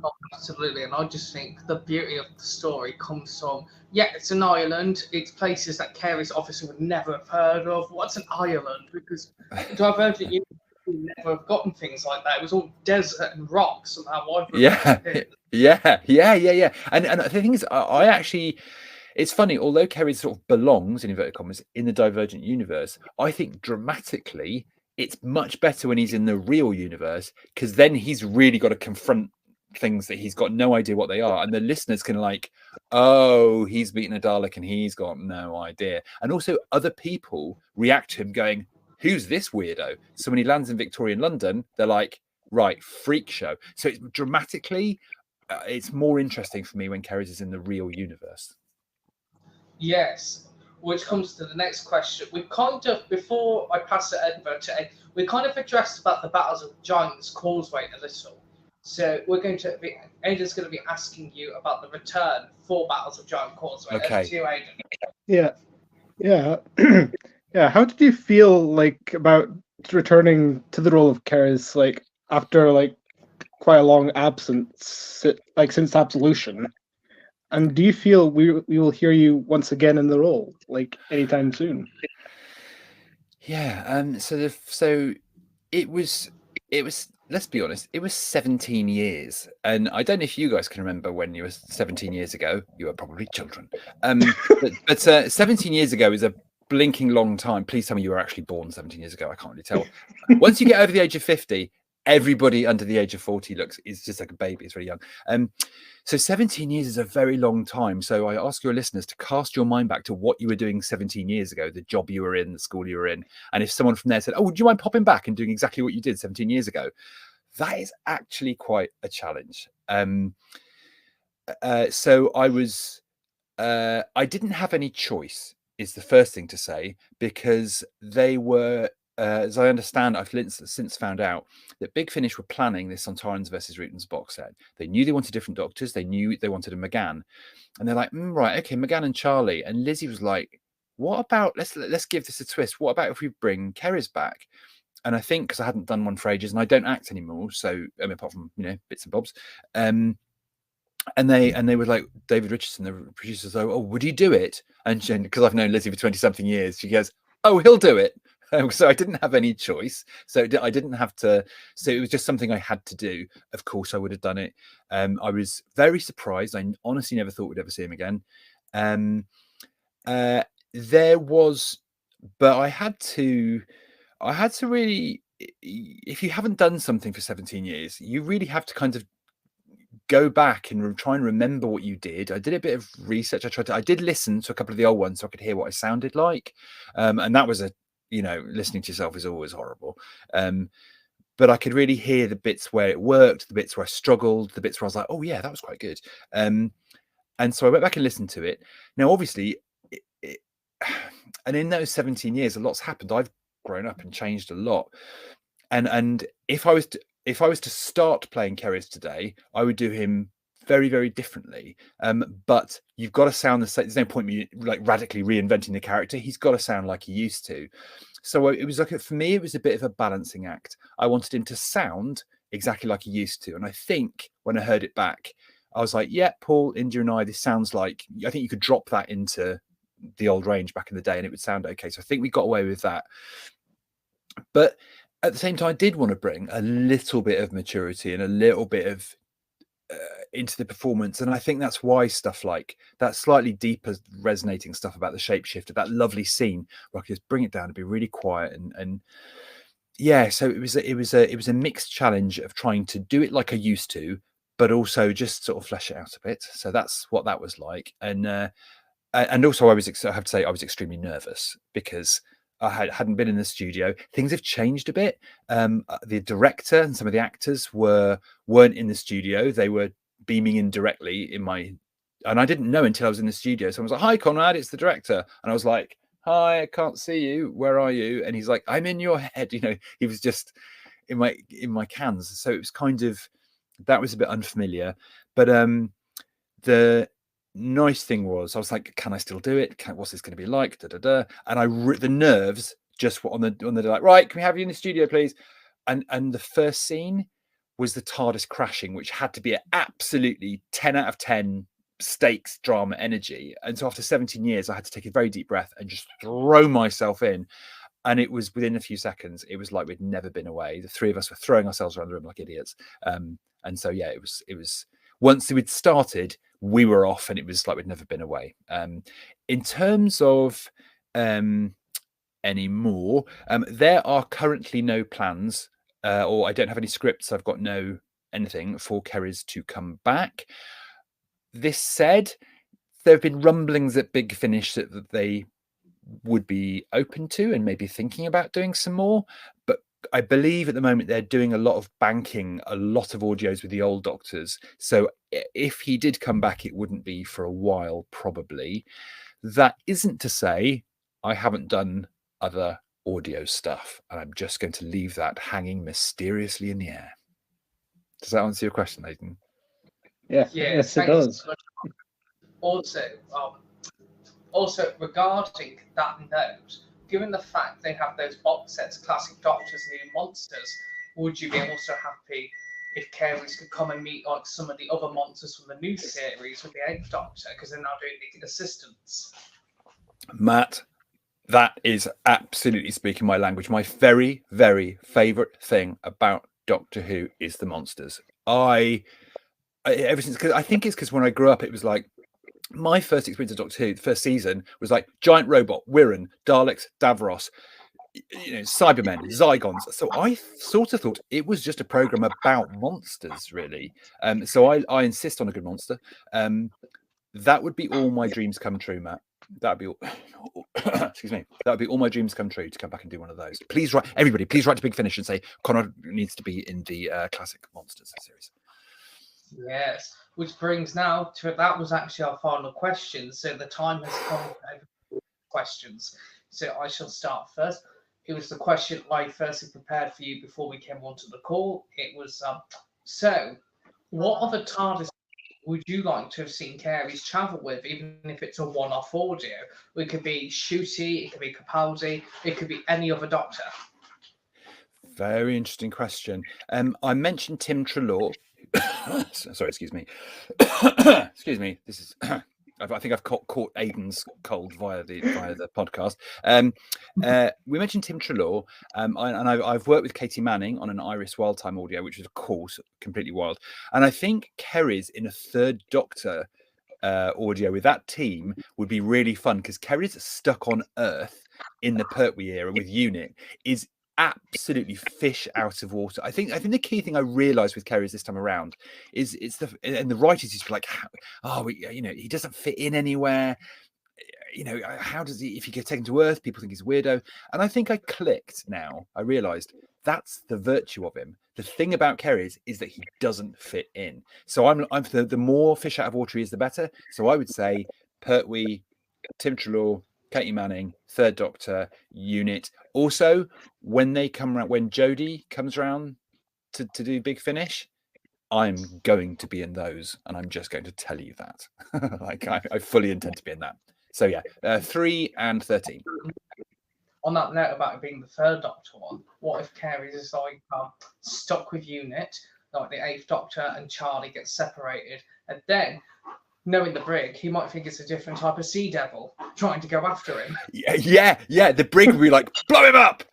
Oh, absolutely, and I just think the beauty of the story comes from, it's an island, it's places that Carey's obviously would never have heard of. What's an island? Because Divergent, you never have gotten things like that. It was all desert and rocks somehow. Yeah. And the thing is, I actually, it's funny, although Carey sort of belongs, in inverted commas, in the Divergent universe, I think dramatically it's much better when he's in the real universe, because then he's really got to confront things that he's got no idea what they are, and the listeners can like, oh, he's beaten a Dalek and he's got no idea. And also other people react to him going, who's this weirdo? So when he lands in Victorian London, they're like, right, freak show. So it's dramatically it's more interesting for me when Carey's is in the real universe. Yes, which comes to the next question. We kind of, before I pass it over to Ed, we kind of addressed about the Battles of Giants Causeway a little. So Aiden's going to be asking you about the return for Battles of Giant Causeway. Okay. Over to you, Aden. Yeah. Yeah. How did you feel like about returning to the role of Keres, like after like quite a long absence, like since Absolution? And do you feel we will hear you once again in the role, like anytime soon? Yeah. So it was. Let's be honest. It was 17 years, and I don't know if you guys can remember when you were 17 years ago. You were probably children. But 17 years ago is a blinking long time. Please tell me you were actually born 17 years ago. I can't really tell. Once you get over the age of 50, everybody under the age of 40 is just like a baby. It's very young. So 17 years is a very long time. So I ask your listeners to cast your mind back to what you were doing 17 years ago, the job you were in, the school you were in. And if someone from there said, oh, would you mind popping back and doing exactly what you did 17 years ago? That is actually quite a challenge. So I didn't have any choice, is the first thing to say, because they were, as I understand, I've since found out that Big Finish were planning this Sontarans versus Rootens box set. They knew they wanted different doctors. They knew they wanted a McGann, and they're like, right, okay, McGann and Charlie. And Lizzie was like, what about let's give this a twist? What about if we bring Keres back? And I think because I hadn't done one for ages, and I don't act anymore, so apart from bits and bobs, and they were like, David Richardson, the producer, was like, oh, would he do it? And because I've known Lizzie for 20-something years, she goes, oh, he'll do it. So I didn't have any choice. So I didn't have to. So it was just something I had to do. Of course, I would have done it. I was very surprised. I honestly never thought we'd ever see him again. There was, but I had to really, if you haven't done something for 17 years, you really have to kind of go back and try and remember what you did. I did a bit of research. I did listen to a couple of the old ones so I could hear what I sounded like. And that was listening to yourself is always horrible. But I could really hear the bits where it worked, the bits where I struggled, the bits where I was like, oh yeah, that was quite good. And so I went back and listened to it. Now, obviously, and in those 17 years, a lot's happened. I've grown up and changed a lot. And if I was to start playing Keres today, I would do him very, very differently. But you've got to sound the same. There's no point me like radically reinventing the character. He's got to sound like he used to. So it was like, for me, it was a bit of a balancing act. I wanted him to sound exactly like he used to. And I think when I heard it back, I was like, yeah, Paul, India and I, this sounds like, I think you could drop that into the old range back in the day and it would sound okay. So I think we got away with that. But at the same time, I did want to bring a little bit of maturity and a little bit of into the performance. And I think that's why stuff like that slightly deeper resonating stuff about the shapeshifter, that lovely scene where I could just bring it down and be really quiet and yeah, so it was a mixed challenge of trying to do it like I used to, but also just sort of flesh it out a bit. So that's what that was like. And also I have to say I was extremely nervous because I hadn't been in the studio. Things have changed a bit. The director and some of the actors weren't in the studio. They were beaming in directly and I didn't know until I was in the studio. So I was like, hi, Conrad, it's the director. And I was like, hi, I can't see you. Where are you? And he's like, I'm in your head. He was just in my cans. So it was kind of, that was a bit unfamiliar. But the nice thing was, I was like, can I still do it? What's this going to be like? And the nerves just were on the like, right, can we have you in the studio, please? And the first scene was the TARDIS crashing, which had to be an absolutely 10 out of 10 stakes drama energy. And so after 17 years, I had to take a very deep breath and just throw myself in. And it was within a few seconds, it was like we'd never been away. The three of us were throwing ourselves around the room like idiots. And so, yeah, it was once we'd started, we were off and it was like we'd never been away. In terms of any more, there are currently no plans or I don't have any scripts. I've got no anything for Keres to come back. This said, there have been rumblings at Big Finish that they would be open to and maybe thinking about doing some more. But I believe at the moment they're doing a lot of banking, a lot of audios with the old doctors. So if he did come back, it wouldn't be for a while, probably. That isn't to say I haven't done other audio stuff. And I'm just going to leave that hanging mysteriously in the air. Does that answer your question, Aden? Yeah, yes, it does. So also, regarding that note, given the fact they have those box sets, Classic Doctors, New Monsters, would you be also happy if Careys could come and meet like some of the other monsters from the new series with the 8th Doctor, because they're now doing the assistants? Matt, that is absolutely speaking my language. My very, very favourite thing about Doctor Who is the monsters. Ever since, because I think it's because when I grew up, it was like my first experience of Doctor Who, the first season was like giant robot, Wirren, Daleks, Davros, Cybermen, Zygons. So I sort of thought it was just a program about monsters, really. So I insist on a good monster. That would be all my dreams come true, Matt. That'd be all. Excuse me. That would be all my dreams come true to come back and do one of those. Please write, everybody. Please write to Big Finish and say Conrad needs to be in the Classic Monsters series. Yes, which brings now to that was actually our final question. So the time has come for questions. So I shall start first. It was the question I firstly prepared for you before we came onto the call. It was so what other TARDIS would you like to have seen Careys travel with, even if it's a one-off audio? It could be Ncuti, it could be Capaldi, it could be any other Doctor. Very interesting question. I mentioned Tim Treloar. Sorry, excuse me. Excuse me. This is. I think I've caught Aden's cold via the podcast. We mentioned Tim Treloar, and I've worked with Katie Manning on an Iris Wildtime audio, which is, of course, completely wild. And I think Careys in a 3rd Doctor audio with that team would be really fun, because Careys stuck on Earth in the Pertwee era with UNIT is absolutely fish out of water. I think the key thing I realized with Careys this time around is the writers used to be like, he doesn't fit in anywhere. How does he, if he gets taken to Earth, people think he's a weirdo. And I think I clicked now. I realized that's the virtue of him. The thing about Careys is that he doesn't fit in. So I'm the more fish out of water he is, the better. So I would say Pertwee, Tim Treloar, Katie Manning, 3rd Doctor, UNIT. Also, when they come around, when Jodie comes around to do Big Finish, I'm going to be in those, and I'm just going to tell you that. I fully intend to be in that. So yeah, 3 and 13. On that note about it being the 3rd Doctor one, what if Careys is like stuck with UNIT, like the 8th Doctor and Charlie get separated, and then, knowing the brig, he might think it's a different type of sea devil trying to go after him. Yeah. The brig would be like, blow him up.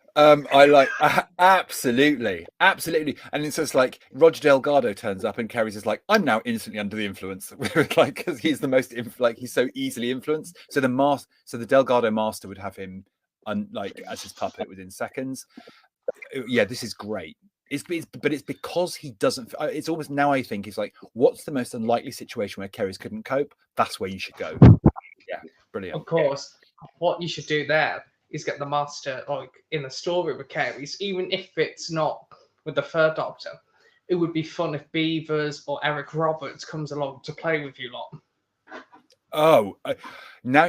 Absolutely. And it's just like Roger Delgado turns up and Careys is like, I'm now instantly under the influence, like, because he's the most he's so easily influenced. So the Delgado master would have him as his puppet within seconds. Yeah, this is great. But it's because he doesn't. It's almost now I think it's like, what's the most unlikely situation where Careys couldn't cope? That's where you should go. Yeah, brilliant. Of course, what you should do there is get the master like in the story with Careys, even if it's not with the 3rd Doctor. It would be fun if Beavers or Eric Roberts comes along to play with you lot. Oh, now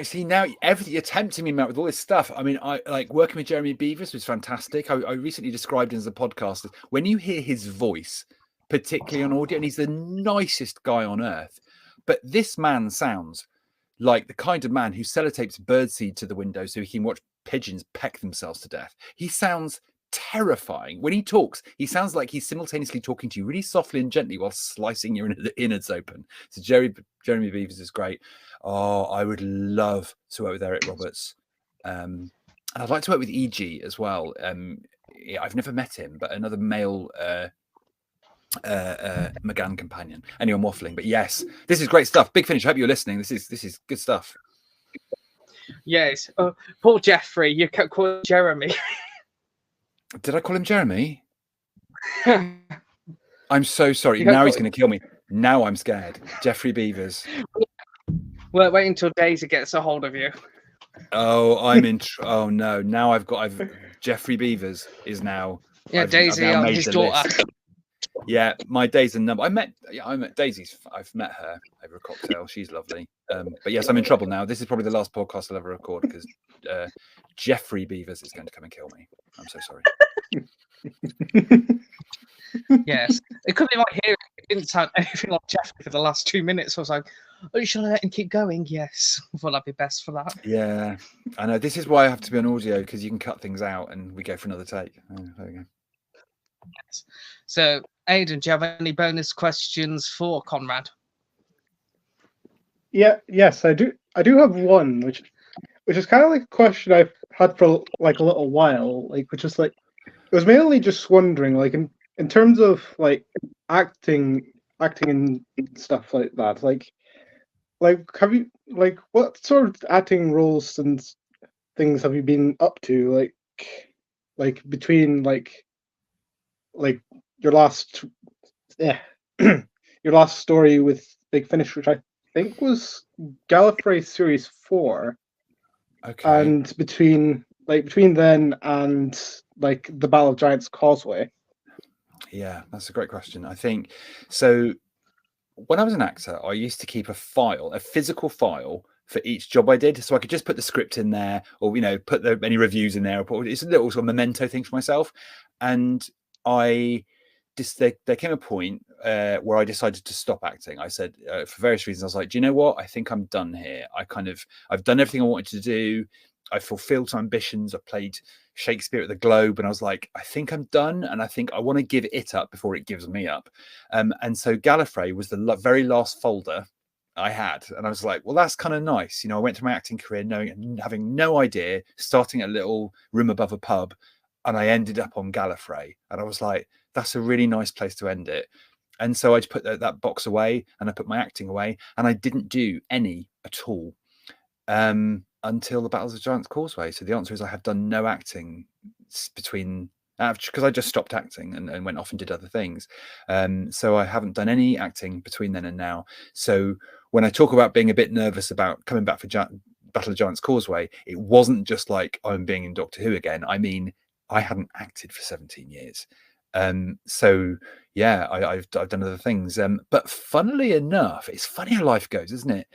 everything you're tempting me, Matt, with all this stuff. I mean, I like working with Jeremy Beavers was fantastic. I recently described him as a podcaster. When you hear his voice, particularly on audio, and he's the nicest guy on earth, but this man sounds like the kind of man who sellotapes birdseed to the window so he can watch pigeons peck themselves to death. He sounds terrifying. When he talks, he sounds like he's simultaneously talking to you really softly and gently while slicing your innards open. So Jeremy Beavers is great. Oh, I would love to work with Eric Roberts. And I'd like to work with E.G. as well. I've never met him, but another male McGann companion. Anyway, I'm waffling, but yes, this is great stuff. Big Finish, I hope you're listening. This is good stuff. Yes. Poor Jeffrey, you kept calling Jeremy. Did I call him Jeremy? I'm so sorry. Now he's going to kill me. Now I'm scared. Jeffrey Beavers. Well, wait until Daisy gets a hold of you. Oh, I'm in. Oh no! Now I've Jeffrey Beavers is now. Yeah, Daisy, his daughter. List. Yeah, my days are numbered. I met Daisy's. I've met her over a cocktail. She's lovely. But yes, I'm in trouble now. This is probably the last podcast I'll ever record because Jeffrey Beavers is going to come and kill me. I'm so sorry. Yes, it could be my hearing. It didn't sound anything like Jeffrey for the last 2 minutes. I was like, oh, shall I let him keep going? Yes. I thought that'd be best for that. Yeah, I know. This is why I have to be on audio, because you can cut things out and we go for another take. Oh, there we go. Yes. So, Aden, do you have any bonus questions for Conrad? Yes, I do. I do have one, which is kind of like a question I've had for like a little while, like which is like it was mainly just wondering, like in terms of like acting and stuff like that, like have you like what sort of acting roles and things have you been up to, like between like your last your last story with Big Finish, which I think was Gallifrey Series 4. Okay. And between then and like the Battle of Giants Causeway. Yeah, that's a great question. I think so. When I was an actor, I used to keep a physical file for each job I did, so I could just put the script in there, or put any reviews in there. It's a little sort of memento thing for myself. And there came a point where I decided to stop acting. I said, for various reasons, I was like, do you know what? I think I'm done here. I've done everything I wanted to do. I fulfilled some ambitions. I played Shakespeare at the Globe, and I was like, I think I'm done, and I think I want to give it up before it gives me up. And so Gallifrey was the very last folder I had, and I was like, well, that's kind of nice. I went through my acting career having no idea, starting at a little room above a pub, and I ended up on Gallifrey, and I was like, that's a really nice place to end it. And so I just put that box away, and I put my acting away, and I didn't do any at all until the Battles of Giants Causeway. So the answer is I have done no acting between, because I just stopped acting and went off and did other things. So I haven't done any acting between then and now. So when I talk about being a bit nervous about coming back for Battle of Giants Causeway, it wasn't just like I'm being in Doctor Who again. I mean, I hadn't acted for 17 years. So yeah, I've done other things. But funnily enough, it's funny how life goes, isn't it?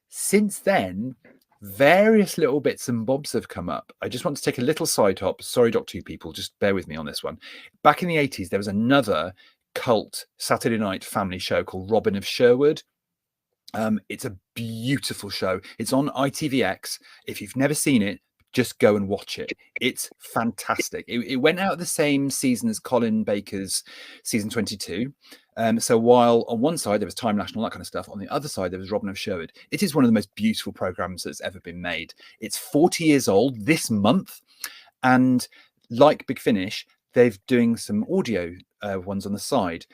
Since then, various little bits and bobs have come up. I just want to take a little side hop. Sorry, Doctor Who people, just bear with me on this one. Back in the 80s, there was another cult Saturday night family show called Robin of Sherwood. It's a beautiful show. It's on ITVX. If you've never seen it, just go and watch it. It's fantastic. It went out the same season as Colin Baker's season 22. So while on one side there was Time Lash and all that kind of stuff, on the other side there was Robin of Sherwood. It is one of the most beautiful programs that's ever been made. It's 40 years old this month, and like Big Finish, they're doing some audio ones on the side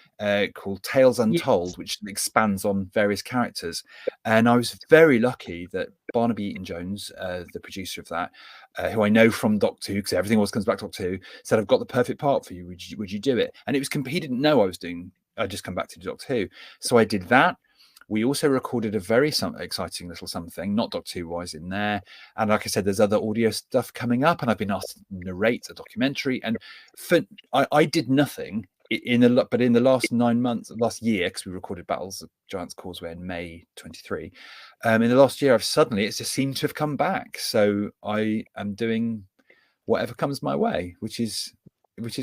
called Tales Untold, yes, which expands on various characters. And I was very lucky that Barnaby Eaton-Jones, the producer of that, who I know from Doctor Who, because everything always comes back to Doctor Who, said, I've got the perfect part for you. Would you do it? And it was he didn't know I'd just come back to Doctor Who. So I did that. We also recorded a very exciting little something, not Doctor Who wise, in there. And like I said, there's other audio stuff coming up, and I've been asked to narrate a documentary. And I did nothing but in the last 9 months, last year, because we recorded Battles of Giants Causeway in May 23. In the last year, it's just seemed to have come back. So I am doing whatever comes my way, which is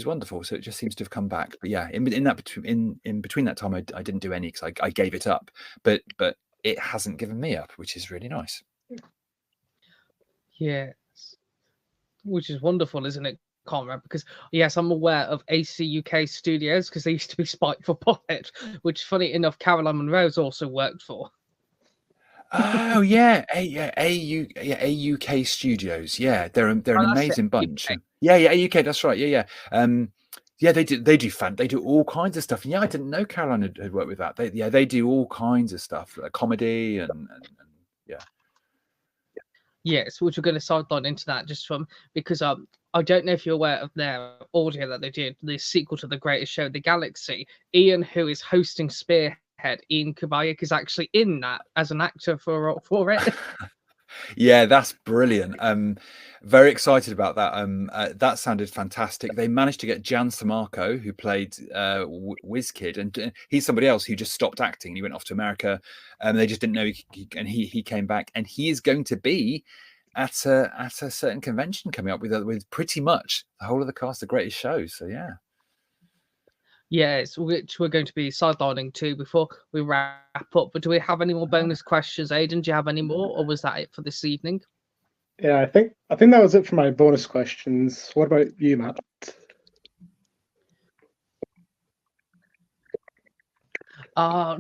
wonderful. So it just seems to have come back. But yeah, in between that time, I didn't do any because I gave it up. But it hasn't given me up, which is really nice. Yes, which is wonderful, isn't it, Conrad? Because yes, I'm aware of AC UK Studios because they used to be Spiteful Puppet, which, funny enough, Caroline Munro's also worked for. Oh yeah, AUK Studios. Yeah, they're an amazing bunch. UK. Yeah, AUK. That's right. Yeah. Yeah, they do all kinds of stuff. And yeah, I didn't know Caroline had worked with that. They do all kinds of stuff, like comedy and yeah. Yes, which we're going to sideline into that just because I don't know if you're aware of their audio that they did, the sequel to The Greatest Show in the Galaxy. Ian, who is hosting Spearhead, Ian Kubayek, is actually in that as an actor for it. Yeah, that's brilliant. Very excited about that. That sounded fantastic. They managed to get Jan Samarco, who played WizKid, and he's somebody else who just stopped acting. He went off to America, and they just didn't know. He came back, and he is going to be at a certain convention coming up with pretty much the whole of the cast of Greatest Shows. So yeah. Yes, which we're going to be sidelining to before we wrap up. But do we have any more bonus questions, Aden? Do you have any more, or was that it for this evening? Yeah, I think that was it for my bonus questions. What about you, Matt?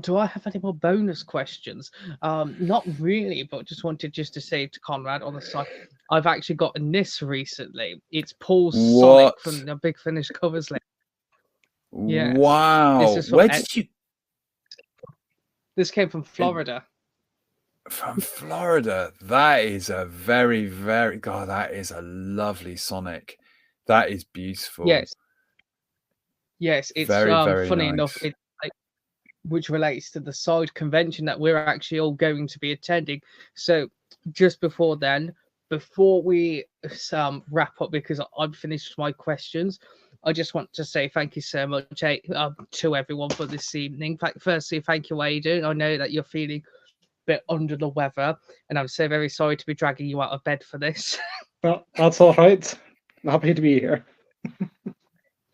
Do I have any more bonus questions? Not really, but just wanted to say to Conrad on the side, I've actually gotten this recently. It's Paul Sonic What? from the Big Finish covers list. Yes. Wow. This is from Where did you? This came from Florida. From Florida. That is a very, very God. That is a lovely Sonic. That is beautiful. Yes. Yes, it's Very, very funny nice. enough. It which relates to the side convention that we're actually all going to be attending. So just before then, before we wrap up, because I've finished my questions, I just want to say thank you so much to everyone for this evening. Firstly, thank you, Aden. I know that you're feeling a bit under the weather, and I'm so very sorry to be dragging you out of bed for this. Well, that's all right. I'm happy to be here.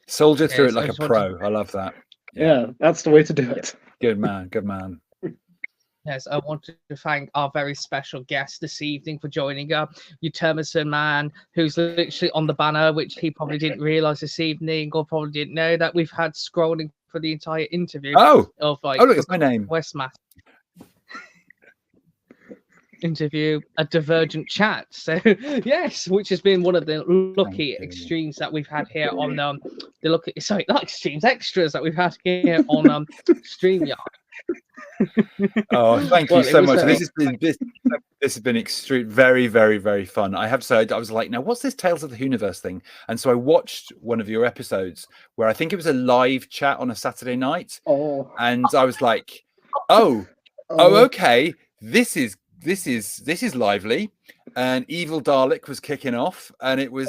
Soldier through Yes, it like a pro. I love that. Yeah, that's the way to do it. Good man. Good man. Yes, I wanted to thank our very special guest this evening for joining us, Utermison man, who's literally on the banner, which he probably didn't realise this evening, or probably didn't know that we've had scrolling for the entire interview. Oh, of like look, it's my name. Westmaas interview, a Divergent chat. So yes, which has been one of the lucky extremes that we've had here on not extremes, extras that we've had here on StreamYard. Oh, thank you so much. This has been extreme, very, very, very fun. I have to say, I was like, now what's this Tales of the Whoniverse thing? And so I watched one of your episodes where I think it was a live chat on a Saturday night, and I was like, oh, okay, this is lively. And Evil Dalek was kicking off, and it was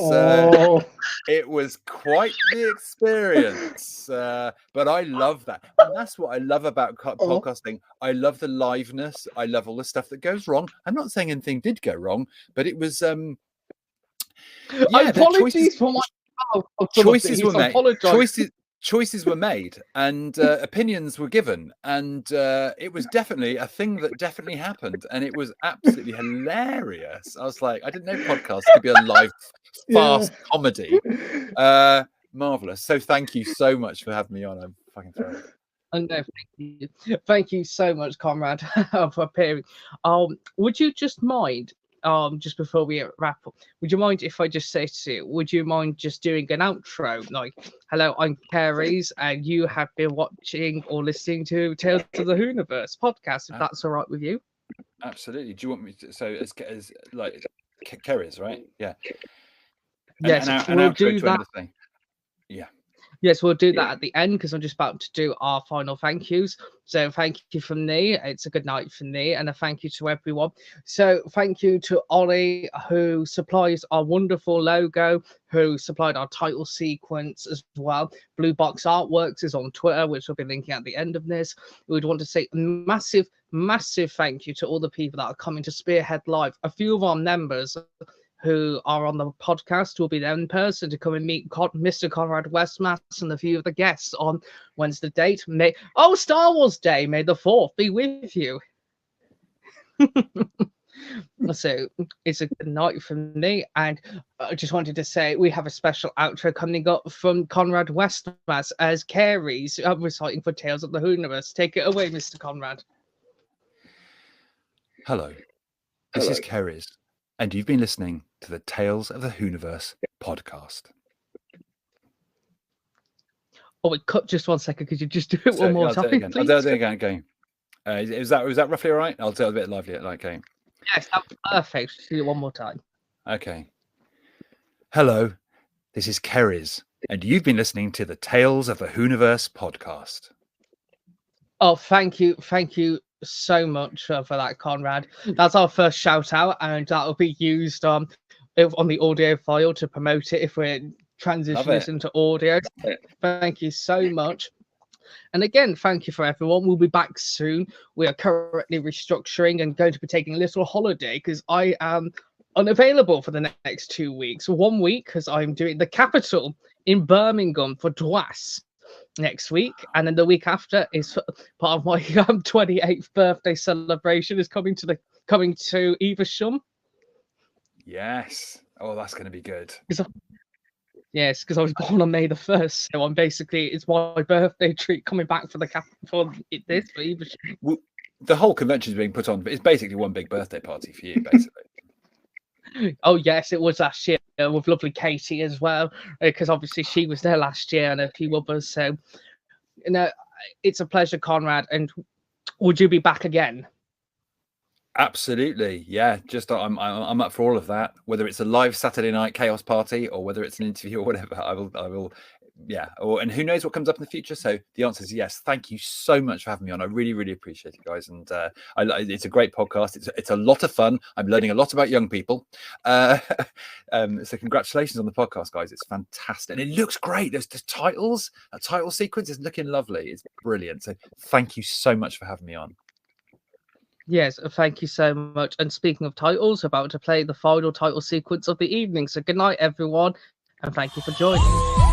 quite the experience. But I love that, and that's what I love about podcasting. I love the liveness. I love all the stuff that goes wrong. I'm not saying anything did go wrong, but it was. Apologies for my choices were made. Choices were made, and opinions were given, and it was definitely a thing that definitely happened, and it was absolutely hilarious. I was like, I didn't know podcasts could be a live, fast comedy. Marvelous. So thank you so much for having me on. I'm fucking thrilled. No, thank you so much, Conrad, for appearing. Would you just mind? Just before we wrap up, would you mind if I just say to you, would you mind just doing an outro? Like, hello, I'm Carries, and you have been watching or listening to Tales of the Whoniverse podcast, if that's all right with you. Absolutely. Do you want me to? So, as like Carries, right? Yeah. Yes, we'll do that. Yeah. Yes, we'll do that at the end because I'm just about to do our final thank yous. So thank you from me. It's a good night from me, and a thank you to everyone. So thank you to Olly, who supplies our wonderful logo, who supplied our title sequence as well. Blue Box Artworks is on Twitter, which we'll be linking at the end of this. We would want to say a massive thank you to all the people that are coming to Spearhead Live. A few of our members who are on the podcast will be there in person to come and meet Mr. Conrad Westmaas and a few of the guests on Wednesday date. Star Wars Day, May the 4th be with you. So it's a good night from me, and I just wanted to say we have a special outro coming up from Conrad Westmaas as Carries reciting for Tales of the Whoniverse. Take it away, Mr. Conrad. Hello, this is Carries, and you've been listening to the Tales of the Whoniverse podcast. Oh, wait, cut just 1 second. Could you just do it one more time, please? I'll do it again. Okay. Is that roughly all right? I'll do it a bit lively. Okay. Yes, that's perfect. Just do it one more time. Okay. Hello, this is Carries, and you've been listening to the Tales of the Whoniverse podcast. Oh, thank you so much for that, Conrad. That's our first shout out, and that will be used on the audio file to promote it if we're transitioning this into audio. Thank you so much. And again, thank you for everyone. We'll be back soon. We are currently restructuring and going to be taking a little holiday because I am unavailable for the next 2 weeks. 1 week because I'm doing the Capitol in Birmingham for DWAS. next week, and then the week after is part of my 28th birthday celebration is coming to Evesham. Yes. Oh, that's going to be good. Yes, because I was born on May the 1st, so I'm basically, it's my birthday treat coming back for for Evesham. Well, the whole convention is being put on, but it's basically one big birthday party for you, basically. Oh yes, it was last year with lovely Katie as well, because obviously she was there last year and a few others. So, it's a pleasure, Conrad. And would you be back again? Absolutely, yeah. Just I'm up for all of that. Whether it's a live Saturday night chaos party or whether it's an interview or whatever, I will. Yeah. And who knows what comes up in the future? So the answer is yes. Thank you so much for having me on. I really, really appreciate it, guys. And it's a great podcast. It's a lot of fun. I'm learning a lot about young people. So congratulations on the podcast, guys. It's fantastic. And it looks great. There's titles. A title sequence is looking lovely. It's brilliant. So thank you so much for having me on. Yes, thank you so much. And speaking of titles, about to play the final title sequence of the evening. So good night, everyone, and thank you for joining.